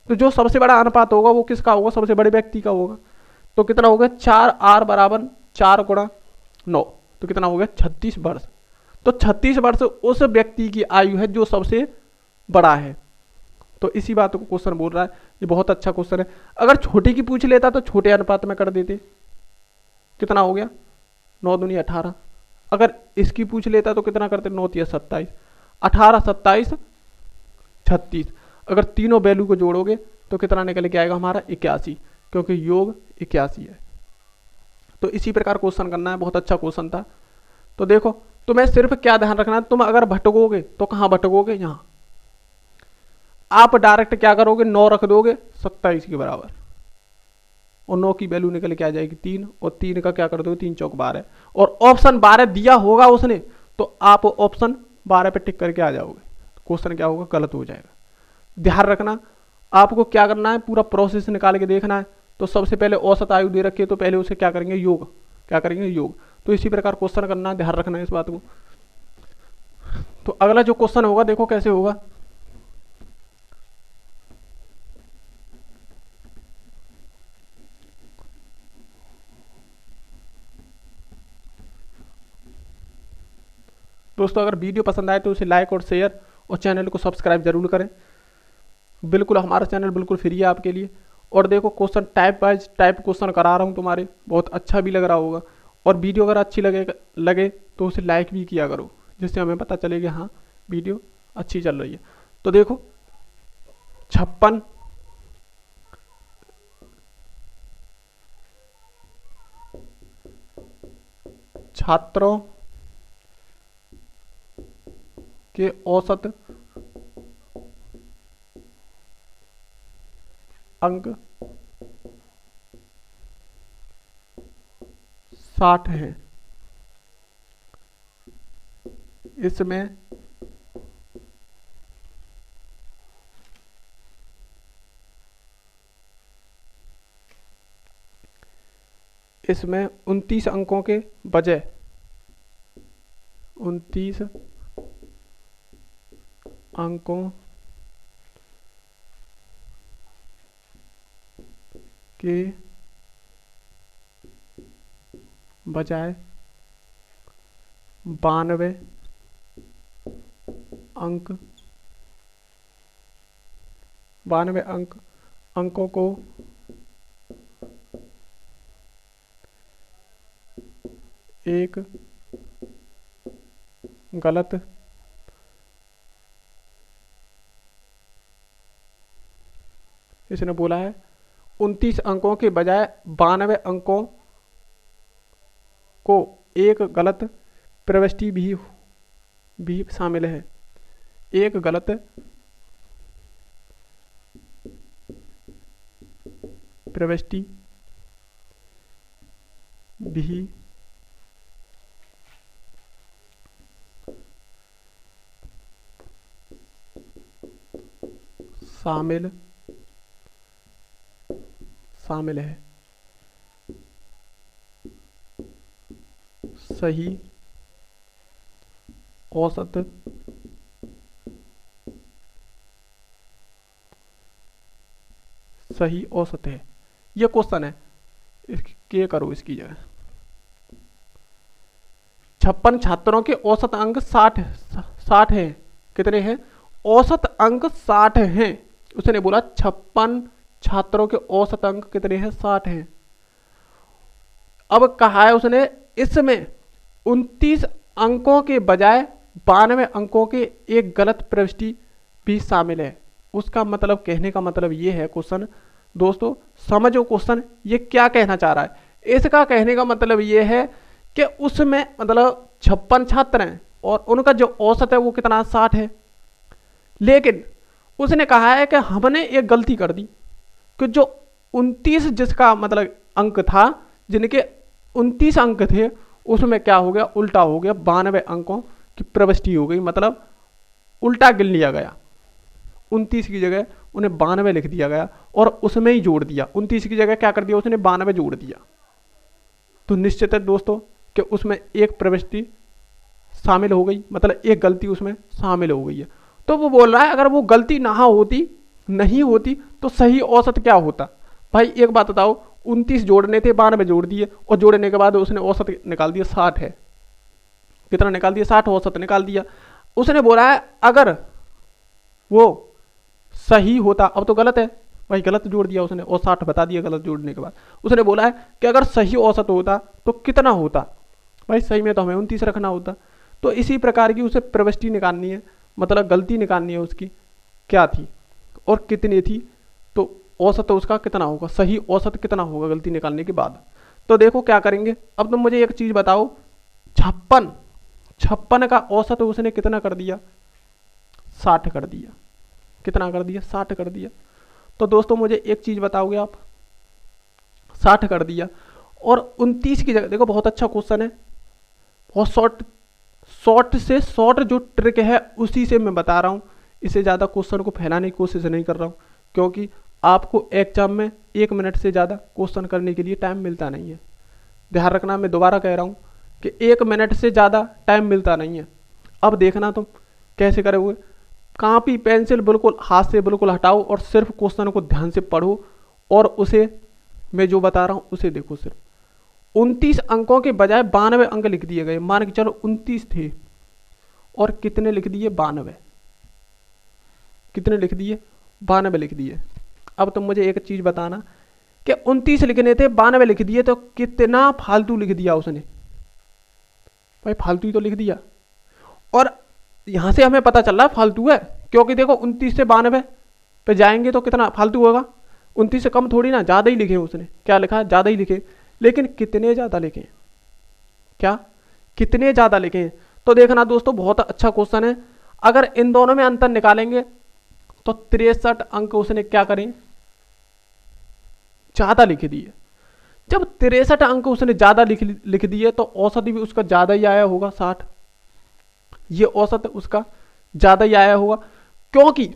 तो जो सबसे बड़ा अनुपात होगा वो किसका होगा, सबसे बड़े व्यक्ति का होगा। तो कितना होगा 4R बराबर 4 गुणा 9, तो कितना हो गया 36 वर्ष। तो 36 वर्ष उस व्यक्ति की आयु है जो सबसे बड़ा है। तो इसी बात को क्वेश्चन बोल रहा है, ये बहुत अच्छा क्वेश्चन है। अगर छोटे की पूछ लेता तो छोटे अनुपात में कर देते, कितना हो गया 9 दूनी 18। अगर इसकी पूछ लेता तो कितना करते 9 तिया 27, 18 27 36। अगर तीनों वैल्यू को जोड़ोगे तो कितना निकल के आएगा हमारा 81, क्योंकि योग 81 है। तो इसी प्रकार क्वेश्चन करना है, बहुत अच्छा क्वेश्चन था। तो देखो तुम्हें सिर्फ क्या ध्यान रखना है, तुम अगर भटकोगे तो कहाँ भटकोगे, यहाँ आप डायरेक्ट क्या करोगे 9 रख दोगे 27 के बराबर, और 9 की वैल्यू निकल के आ जाएगी 3, और 3 का क्या कर दोगे 3 चौक 12, और ऑप्शन 12 दिया होगा उसने तो आप ऑप्शन 12 पे टिक करके आ जाओगे। क्वेश्चन क्या होगा, गलत हो जाएगा। ध्यान रखना, आपको क्या करना है, पूरा प्रोसेस निकाल के देखना है। तो सबसे पहले औसत आयु दे रखी है तो पहले उसे क्या करेंगे योग, क्या करेंगे योग। तो इसी प्रकार क्वेश्चन करना है, ध्यान रखना है इस बात को। तो अगला जो क्वेश्चन होगा देखो कैसे होगा। दोस्तों अगर वीडियो पसंद आए तो उसे लाइक और शेयर और चैनल को सब्सक्राइब जरूर करें। बिल्कुल हमारा चैनल बिल्कुल फ्री है आपके लिए। और देखो question type wise type question करा रहा हूँ तुम्हारे, बहुत अच्छा भी लग रहा होगा। और वीडियो अगर अच्छी लगे तो उसे लाइक भी किया करो, जिससे हमें पता चले कि हाँ वीडियो अच्छी चल रही है। तो देखो 56 छात्रों के औसत अंक 60 हैं। इसमें 29 अंकों के बजाय 29 अंकों के बजाय 92 अंकों को एक गलत इसने बोला है 29 अंकों के बजाय 92 अंकों को एक गलत प्रविष्टि भी शामिल है। एक गलत प्रविष्टि भी शामिल है। सही औसत है। ये क्वेश्चन है, क्या करो इसकी जगह 56 छात्रों के औसत अंक 60 हैं। कितने हैं, औसत अंक 60 हैं। उसने बोला 56 छात्रों के औसत अंक कितने हैं, 60 हैं। अब कहा है उसने इसमें 29 अंकों के बजाय 92 अंकों के एक गलत प्रविष्टि भी शामिल है। उसका मतलब, कहने का मतलब ये है क्वेश्चन, दोस्तों समझो क्वेश्चन ये क्या कहना चाह रहा है। इसका कहने का मतलब ये है कि उसमें मतलब 56 छात्र हैं और उनका जो औसत है वो कितना 60 है। लेकिन उसने कहा है कि हमने एक गलती कर दी कि जो 29 जिसका मतलब अंक था, जिनके 29 अंक थे, उसमें क्या हो गया, उल्टा हो गया, 92 अंकों की प्रविष्टि हो गई, मतलब उल्टा गिन लिया गया। 29 की जगह उन्हें 92 लिख दिया गया और उसमें ही जोड़ दिया। 29 की जगह क्या कर दिया उसने, 92 जोड़ दिया। तो निश्चित है दोस्तों कि उसमें एक प्रविष्टि शामिल हो गई, मतलब एक गलती उसमें शामिल हो गई है। तो वो बोल रहा है अगर वो गलती नहीं होती तो सही औसत क्या होता। भाई एक बात बताओ, 29 जोड़ने थे, 92 जोड़ दिए और जोड़ने के बाद उसने औसत निकाल दिया 60 है। कितना निकाल दिया? 60 औसत निकाल दिया। उसने बोला है अगर वो सही होता, अब तो गलत है भाई, गलत जोड़ दिया उसने और 60 बता दिया गलत जोड़ने के बाद। उसने बोला है कि अगर सही औसत होता तो कितना होता। भाई सही में तो हमें 29 रखना होता। तो इसी प्रकार की उसे प्रविष्टि निकालनी है, मतलब गलती निकालनी है उसकी क्या थी और कितनी थी, तो औसत उसका कितना होगा, सही औसत कितना होगा गलती निकालने के बाद। तो देखो क्या करेंगे, अब तुम मुझे एक चीज़ बताओ, 56 का औसत उसने कितना कर दिया? 60 कर दिया। कितना कर दिया? 60 कर दिया। तो दोस्तों मुझे एक चीज़ बताओगे आप, 60 कर दिया और 29 की जगह, देखो बहुत अच्छा क्वेश्चन है, बहुत शॉर्ट से शॉर्ट जो ट्रिक है उसी से मैं बता रहा हूँ। इससे ज़्यादा क्वेश्चन को फैलाने की कोशिश नहीं कर रहा हूँ, क्योंकि आपको एग्जाम में 1 मिनट से ज़्यादा क्वेश्चन करने के लिए टाइम मिलता नहीं है। ध्यान रखना, मैं दोबारा कह रहा हूँ कि 1 मिनट से ज़्यादा टाइम मिलता नहीं है। अब देखना तुम कैसे करोगे, कॉपी पेंसिल बिल्कुल हाथ से बिल्कुल हटाओ और सिर्फ क्वेश्चन को ध्यान से पढ़ो और उसे मैं जो बता रहा हूँ उसे देखो। सिर्फ 29 अंकों के बजाय 92 अंक लिख दिए गए। मान के चलो 29 थे और कितने लिख दिए? 92। कितने लिख दिए? 92 लिख दिए। अब तुम मुझे एक चीज़ बताना कि 29 लिखने थे, 92 लिख दिए, तो कितना फालतू लिख दिया उसने? भाई फालतू ही तो लिख दिया। और यहां से हमें पता चल रहा है फालतू है, क्योंकि देखो 29 से 92 पे जाएंगे तो कितना फालतू होगा? 29 से कम थोड़ी ना, ज़्यादा ही लिखे उसने। क्या लिखा? ज़्यादा ही लिखे, लेकिन कितने ज़्यादा लिखे? क्या कितने ज़्यादा लिखे? तो देखना दोस्तों बहुत अच्छा क्वेश्चन है। अगर इन दोनों में अंतर निकालेंगे तो 63 अंक उसने क्या करें? ज़्यादा लिख दिए। जब 63 अंक उसने ज़्यादा लिख दिए तो औसत भी उसका ज़्यादा ही आया होगा, 60। ये औसत उसका ज़्यादा ही आया होगा, क्योंकि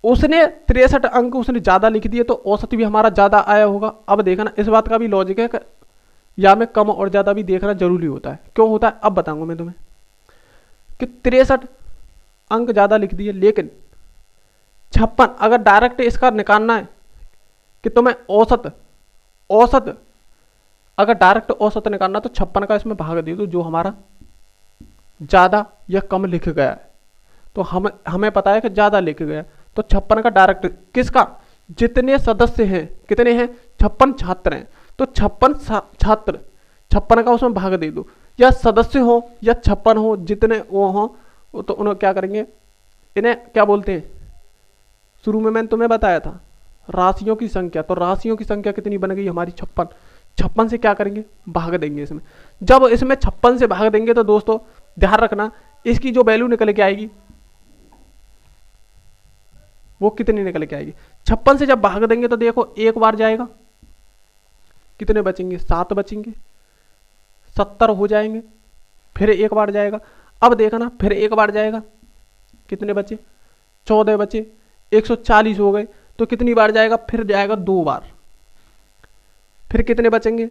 उसने 63 अंक उसने ज़्यादा लिख दिए तो औसत भी हमारा ज़्यादा आया होगा। अब देखना, इस बात का भी लॉजिक है कि या में कम और ज़्यादा भी देखना जरूरी होता है। क्यों होता है अब बताऊंगा मैं तुम्हें, कि 63 अंक ज़्यादा लिख दिए, लेकिन 56 अगर डायरेक्ट इसका निकालना है कि तुम्हें औसत अगर डायरेक्ट औसत निकालना तो 56 का इसमें भाग दे दो जो हमारा ज़्यादा या कम लिख गया है। तो हमें पता है कि ज़्यादा लिख गया, तो 56 का डायरेक्ट किसका? जितने सदस्य हैं, कितने हैं? 56 छात्र हैं, तो 56 छात्र, 56 का उसमें भाग दे दो, या सदस्य हो या 56 हो, जितने वो हो, तो उन्हें क्या करेंगे? इन्हें क्या बोलते हैं? शुरू में मैंने तुम्हें बताया था राशियों की संख्या। तो राशियों की संख्या कितनी बन गई हमारी? 56। 56 से क्या करेंगे? भाग देंगे इसमें। जब इसमें 56 से भाग देंगे तो दोस्तों ध्यान रखना, इसकी जो वैल्यू निकल के आएगी वो कितनी निकल के आएगी? 56 से जब भाग देंगे तो देखो एक बार जाएगा, कितने बचेंगे? 7 बचेंगे, 70 हो जाएंगे। फिर एक बार जाएगा, अब देखना फिर एक बार जाएगा, कितने बचे? 14 बचे, 140 हो गए। तो कितनी बार जाएगा? फिर जाएगा 2 बार। फिर कितने बचेंगे?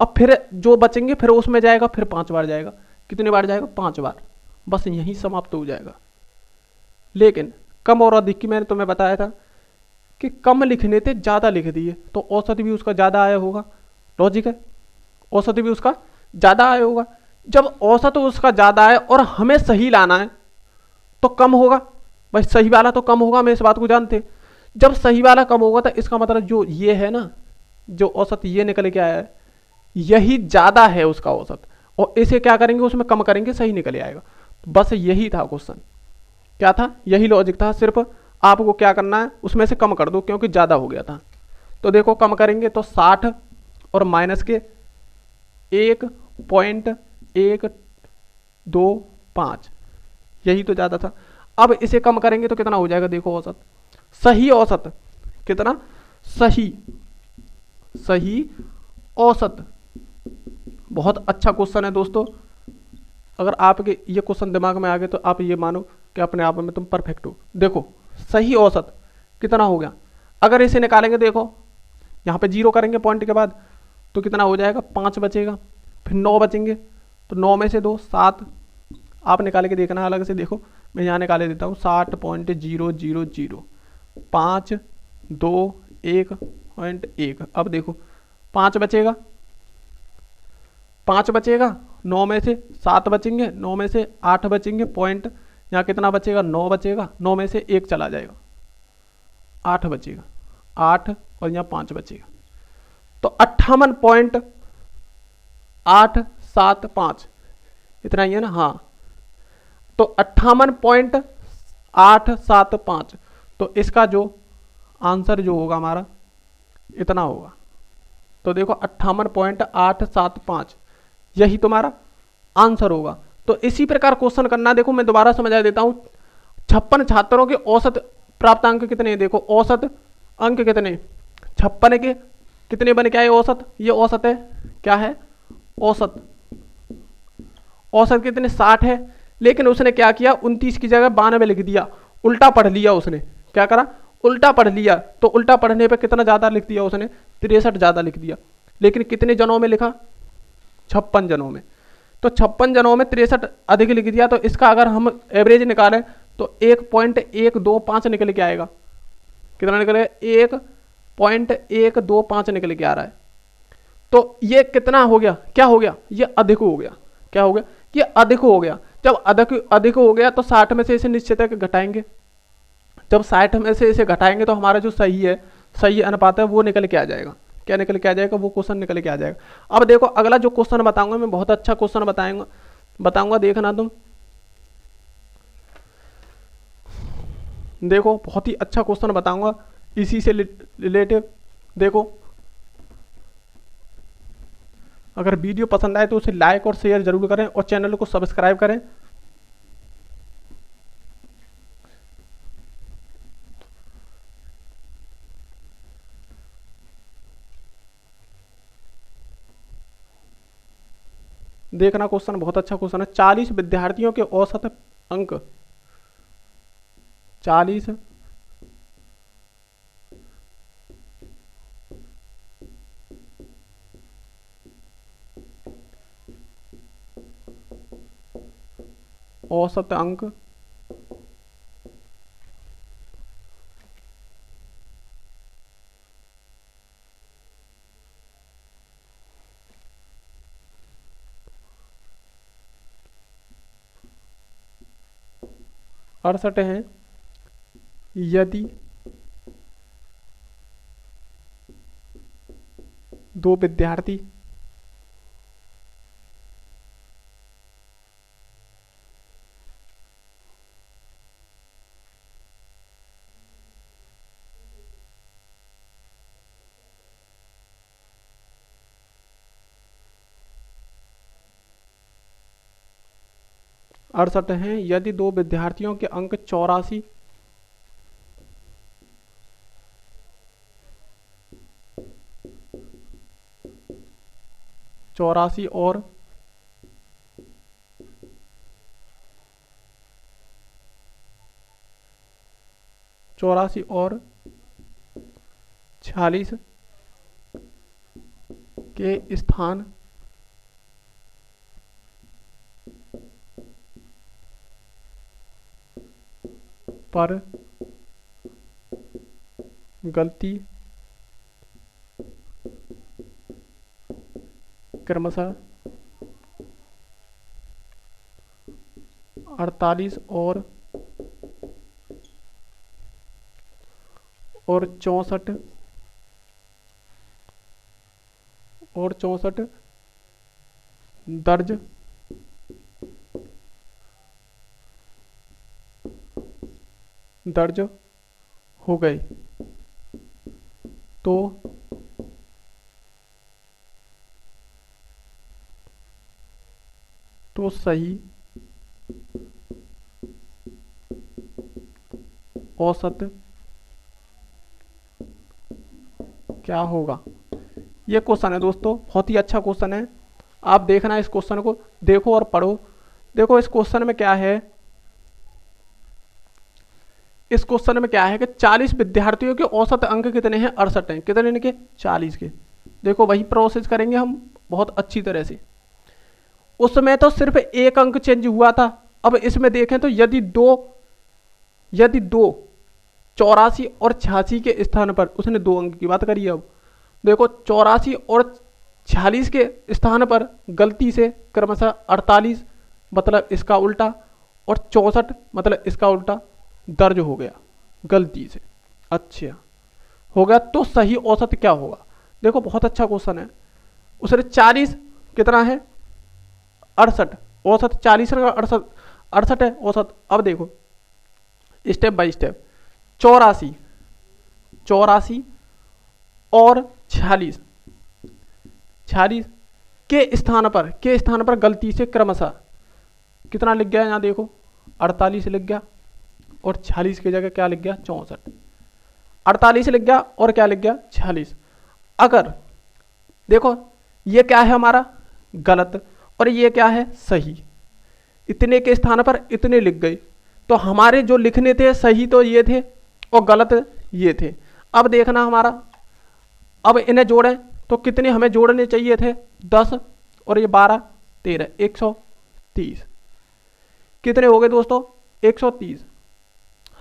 अब फिर जो बचेंगे फिर उसमें जाएगा, फिर 5 बार जाएगा। कितने बार जाएगा? 5 बार। बस यहीं समाप्त हो जाएगा। लेकिन कम और अधिक की मैंने तुम्हें बताया था कि कम लिखने थे, ज़्यादा लिख दिए, तो औसत भी उसका ज़्यादा आया होगा। लॉजिक है, औसत भी उसका ज़्यादा आया होगा। जब औसत उसका ज़्यादा है और हमें सही लाना है तो कम होगा। भाई सही वाला तो कम होगा, हम इस बात को जानते हैं। जब सही वाला कम होगा तो इसका मतलब जो ये है ना, जो औसत ये निकल के आया है, यही ज़्यादा है उसका औसत, और इसे क्या करेंगे? उसमें कम करेंगे, सही निकल आएगा। तो बस यही था क्वेश्चन। क्या था? यही लॉजिक था। सिर्फ आपको क्या करना है, उसमें से कम कर दो, क्योंकि ज़्यादा हो गया था। तो देखो कम करेंगे तो 60 और माइनस के 1.125, यही तो ज़्यादा था। अब इसे कम करेंगे तो कितना हो जाएगा? देखो औसत, सही औसत कितना? सही औसत। बहुत अच्छा क्वेश्चन है दोस्तों। अगर आपके ये क्वेश्चन दिमाग में आ गए तो आप ये मानो कि अपने आप में तुम परफेक्ट हो। देखो सही औसत कितना हो गया? अगर इसे निकालेंगे, देखो यहाँ पे 0 करेंगे पॉइंट के बाद, तो कितना हो जाएगा? 5 बचेगा, फिर 9 बचेंगे, तो 9 में से 2 7। आप निकाल के देखना अलग से, देखो मैं यहाँ निकाले देता हूँ 60.000, 5 2 1.1। अब देखो 5 बचेगा, 5 बचेगा, 9 में से 7 बचेंगे, 9 में से 8 बचेंगे, पॉइंट यहाँ कितना बचेगा, 9 बचेगा, 9 में से 1 चला जाएगा, 8 बचेगा, 8 और यहाँ 5 बचेगा, तो 58.875 इतना ही है ना। हाँ, तो 58.875, तो इसका जो आंसर जो होगा हमारा इतना होगा। तो देखो 58.875 यही तुम्हारा आंसर होगा। तो इसी प्रकार क्वेश्चन करना। देखो मैं दोबारा समझा देता हूं। 56 छात्रों के औसत प्राप्त अंक कितने हैं? देखो औसत अंक कितने, 56 के कितने बन के आए औसत, ये औसत है, क्या है औसत, औसत कितने 60 है, लेकिन उसने क्या किया 29 की जगह 92 लिख दिया, उल्टा पढ़ लिया उसने, क्या करा उल्टा पढ़ लिया। तो उल्टा पढ़ने पे कितना ज़्यादा लिख दिया उसने, 63 ज़्यादा लिख दिया, लेकिन कितने जनों में लिखा 56 जनों में, तो 56 जनों में 63 अधिक लिख दिया। तो इसका अगर हम एवरेज निकालें तो 1.125 निकल के आएगा, कितना निकलेगा 1.125 निकल के आ रहा है। तो ये कितना हो गया, क्या हो गया, ये अधिक हो गया, क्या हो गया, ये अधिक हो गया। जब अधिक हो गया तो 60 में से इसे निश्चित है कि घटाएंगे, जब 60 में से इसे घटाएंगे तो हमारा जो सही है, सही अनुपात है वो निकल के आ जाएगा, क्या निकल के आ जाएगा, वो क्वेश्चन निकल के आ जाएगा। अब देखो अगला जो क्वेश्चन बताऊंगा मैं, बहुत अच्छा क्वेश्चन बताऊंगा, देखना तुम, देखो बहुत ही अच्छा क्वेश्चन बताऊंगा इसी से रिलेटेड। देखो अगर वीडियो पसंद आए तो उसे लाइक और शेयर जरूर करें और चैनल को सब्सक्राइब करें। देखना क्वेश्चन बहुत अच्छा क्वेश्चन है। 40 विद्यार्थियों के औसत अंक, 40 औसत अंक अड़सठ हैं यदि दो विद्यार्थी अड़सठ हैं यदि दो विद्यार्थियों के अंक 84 और 46 के स्थान पर गलती क्रमशः 48 और 64 दर्ज हो गए तो सही औसत क्या होगा। ये क्वेश्चन है दोस्तों, बहुत ही अच्छा क्वेश्चन है। आप देखना इस क्वेश्चन को, देखो और पढ़ो। देखो इस क्वेश्चन में क्या है, इस क्वेश्चन में क्या है कि 40 विद्यार्थियों के औसत अंक कितने हैं, 68 हैं, कितने इनके 40 के। देखो वही प्रोसेस करेंगे हम बहुत अच्छी तरह से। उसमें तो सिर्फ एक अंक चेंज हुआ था, अब इसमें देखें तो यदि दो 84 और 86 के स्थान पर, उसने 2 अंक की बात करी है। अब देखो 84 और 46 के स्थान पर गलती से क्रमशः 48 मतलब इसका उल्टा और 64 मतलब इसका उल्टा दर्ज हो गया गलती से। अच्छा हो गया, तो सही औसत क्या होगा? देखो बहुत अच्छा क्वेश्चन है। उसने 40 कितना है 68, औसत 40 का 68 है औसत। अब देखो स्टेप बाय स्टेप, 84 और 46 के स्थान पर गलती से क्रमशः कितना लिख गया? यहाँ देखो 48 लिख गया और 46 की जगह क्या लिख गया? 64। 48 लिख गया और क्या लिख गया? 46। अगर देखो ये क्या है हमारा गलत और ये क्या है सही, इतने के स्थान पर इतने लिख गए, तो हमारे जो लिखने थे सही तो ये थे और गलत ये थे। अब देखना हमारा, अब इन्हें जोड़ें तो कितने हमें जोड़ने चाहिए थे? 10 और ये 12 13 130। कितने हो गए दोस्तों? 130।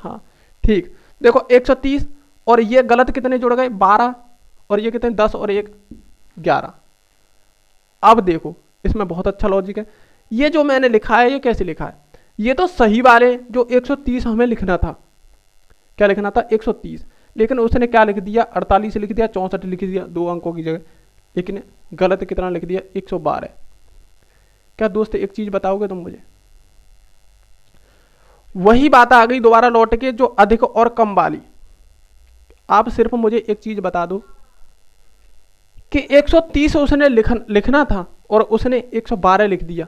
हाँ ठीक, देखो 130 और ये गलत कितने जुड़ गए? 12 और ये कितने? 10 और 1 11। अब देखो इसमें बहुत अच्छा लॉजिक है। ये जो मैंने लिखा है ये कैसे लिखा है? ये तो सही वाले जो 130 हमें लिखना था, क्या लिखना था? 130, लेकिन उसने क्या लिख दिया? 48 लिख दिया, 64 लिख दिया 2 अंकों की जगह, लेकिन गलत कितना लिख दिया? 112। क्या दोस्त एक चीज बताओगे तुम मुझे? वही बात आ गई दोबारा लौट के जो अधिक और कम वाली। आप सिर्फ मुझे एक चीज बता दो कि 130 उसने लिखना था और उसने 112 लिख दिया,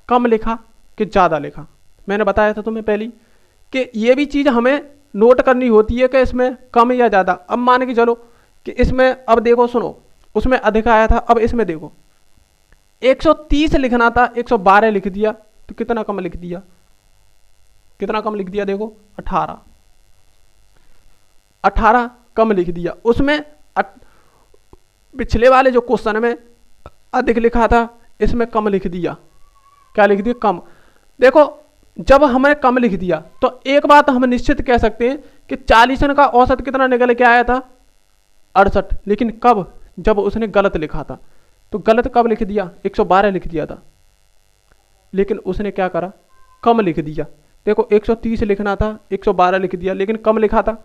कम लिखा कि ज्यादा लिखा? मैंने बताया था तुम्हें पहले कि ये भी चीज हमें नोट करनी होती है कि इसमें कम या ज्यादा। अब मान के चलो कि इसमें, अब देखो सुनो, उसमें अधिक आया था, अब इसमें देखो 130 लिखना था 112 लिख दिया, तो कितना कम लिख दिया? कितना कम लिख दिया? देखो 18 कम लिख दिया। उसमें पिछले वाले जो क्वेश्चन में अधिक लिखा था इसमें कम लिख दिया। क्या लिख दिया? कम। देखो जब हमने कम लिख दिया तो एक बात हम निश्चित कह सकते हैं कि 40 का औसत कितना निकल के आया था? 68। लेकिन कब? जब उसने गलत लिखा था। तो गलत कब लिख दिया? 112 लिख दिया था, लेकिन उसने क्या करा? कम लिख दिया। देखो 130 लिखना था 112 लिख दिया, लेकिन कम लिखा था।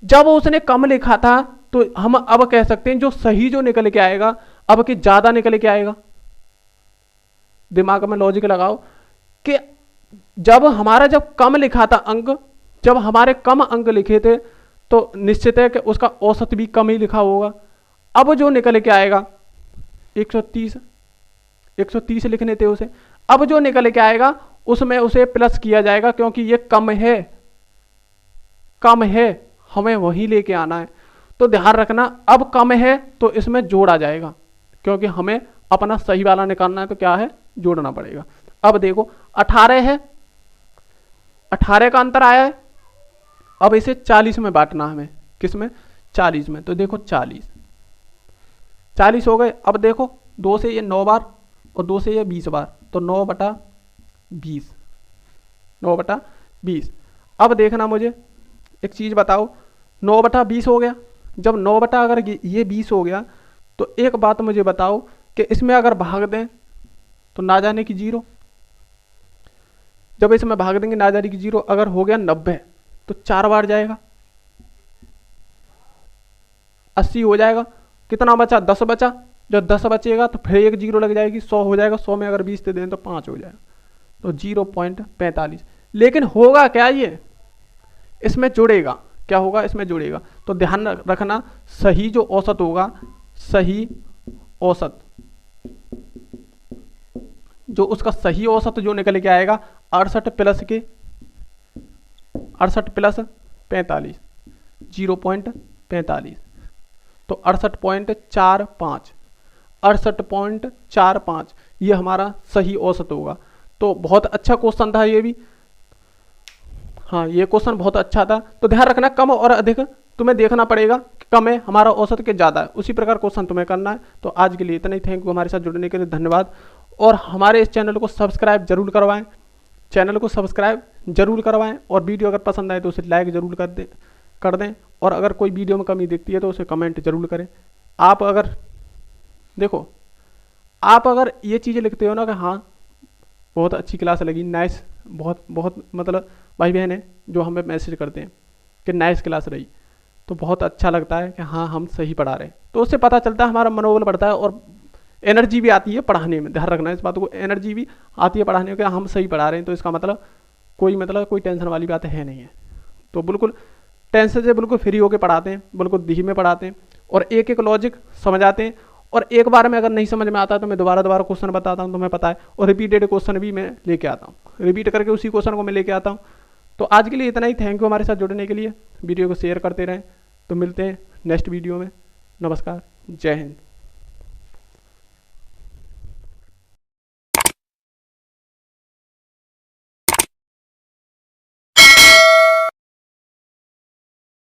जब उसने कम लिखा था तो हम अब कह सकते हैं जो सही जो निकल के आएगा अब कि ज्यादा निकल के आएगा। दिमाग में लॉजिक लगाओ कि जब कम लिखा था अंक, जब हमारे कम अंक लिखे थे तो निश्चित है कि उसका औसत भी कम ही लिखा होगा। अब जो निकल के आएगा 130 लिखने थे उसे, अब जो निकल के आएगा उसमें उसे प्लस किया जाएगा, क्योंकि ये कम है, हमें वही लेके आना है। तो ध्यान रखना, अब कम है तो इसमें जोड़ा जाएगा, क्योंकि हमें अपना सही वाला निकालना है, तो क्या है? जोड़ना पड़ेगा। अब देखो 18 है, 18 का अंतर आया है, अब इसे 40 में बांटना हमें। किस में? 40 में। तो देखो 40 हो गए। अब देखो 2 से ये 9 बार और 2 से ये 20 बार, तो 9/20। अब देखना मुझे एक चीज बताओ, 9/20 हो गया। जब 9 बटा अगर ये 20 हो गया तो एक बात मुझे बताओ कि इसमें अगर भाग दें तो ना जाने की 0, जब इसमें भाग देंगे ना जाने की 0, अगर हो गया 90 तो 4 बार जाएगा, 80 हो जाएगा। कितना बचा? 10 बचा। जब 10 बचेगा तो फिर एक 0 लग जाएगी, 100 हो जाएगा। 100 में अगर 20 दे दें तो 5 हो जाएगा, तो 0.45। लेकिन होगा क्या? ये इसमें जुड़ेगा। क्या होगा? इसमें जुड़ेगा। तो ध्यान रखना, सही जो औसत होगा, सही औसत जो उसका सही औसत जो निकल के आएगा 68 प्लस 45, 0.45, तो 68.45 ये हमारा सही औसत होगा। तो बहुत अच्छा क्वेश्चन था ये भी। हाँ, ये क्वेश्चन बहुत अच्छा था। तो ध्यान रखना, कम और अधिक तुम्हें देखना पड़ेगा, कम है हमारा औसत के ज़्यादा है, उसी प्रकार क्वेश्चन तुम्हें करना है। तो आज के लिए इतना ही। थैंक यू, हमारे साथ जुड़ने के लिए धन्यवाद, और हमारे इस चैनल को सब्सक्राइब जरूर करवाएं। चैनल को सब्सक्राइब जरूर करवाएं और वीडियो अगर पसंद आए तो उसे लाइक जरूर कर दें और अगर कोई वीडियो में कमी दिखती है तो उसे कमेंट जरूर करें। आप अगर देखो, आप अगर ये चीज़ें लिखते हो ना कि हाँ बहुत अच्छी क्लास लगी, नाइस, बहुत बहुत मतलब भाई बहन है जो हमें मैसेज करते हैं कि नाइस क्लास रही, तो बहुत अच्छा लगता है कि हाँ हम सही पढ़ा रहे हैं। तो उससे पता चलता है हमारा मनोबल बढ़ता है और एनर्जी भी आती है पढ़ाने में। ध्यान रखना इस बात को, एनर्जी भी आती है पढ़ाने में कि हम सही पढ़ा रहे हैं। तो इसका मतलब कोई टेंशन वाली बात है नहीं है। तो बिल्कुल टेंशन से बिल्कुल फ्री होकर पढ़ाते हैं, बिल्कुल धीमे पढ़ाते हैं और एक एक लॉजिक समझाते हैं। और एक बार में अगर नहीं समझ में आता तो मैं दोबारा क्वेश्चन बताता हूँ, तुम्हें पता है। और रिपीटेड क्वेश्चन भी मैं लेके आता हूँ, रिपीट करके उसी क्वेश्चन को मैं लेके आता हूँ। तो आज के लिए इतना ही। थैंक यू हमारे साथ जुड़ने के लिए। वीडियो को शेयर करते रहें। तो मिलते हैं नेक्स्ट वीडियो में। नमस्कार, जय हिंद।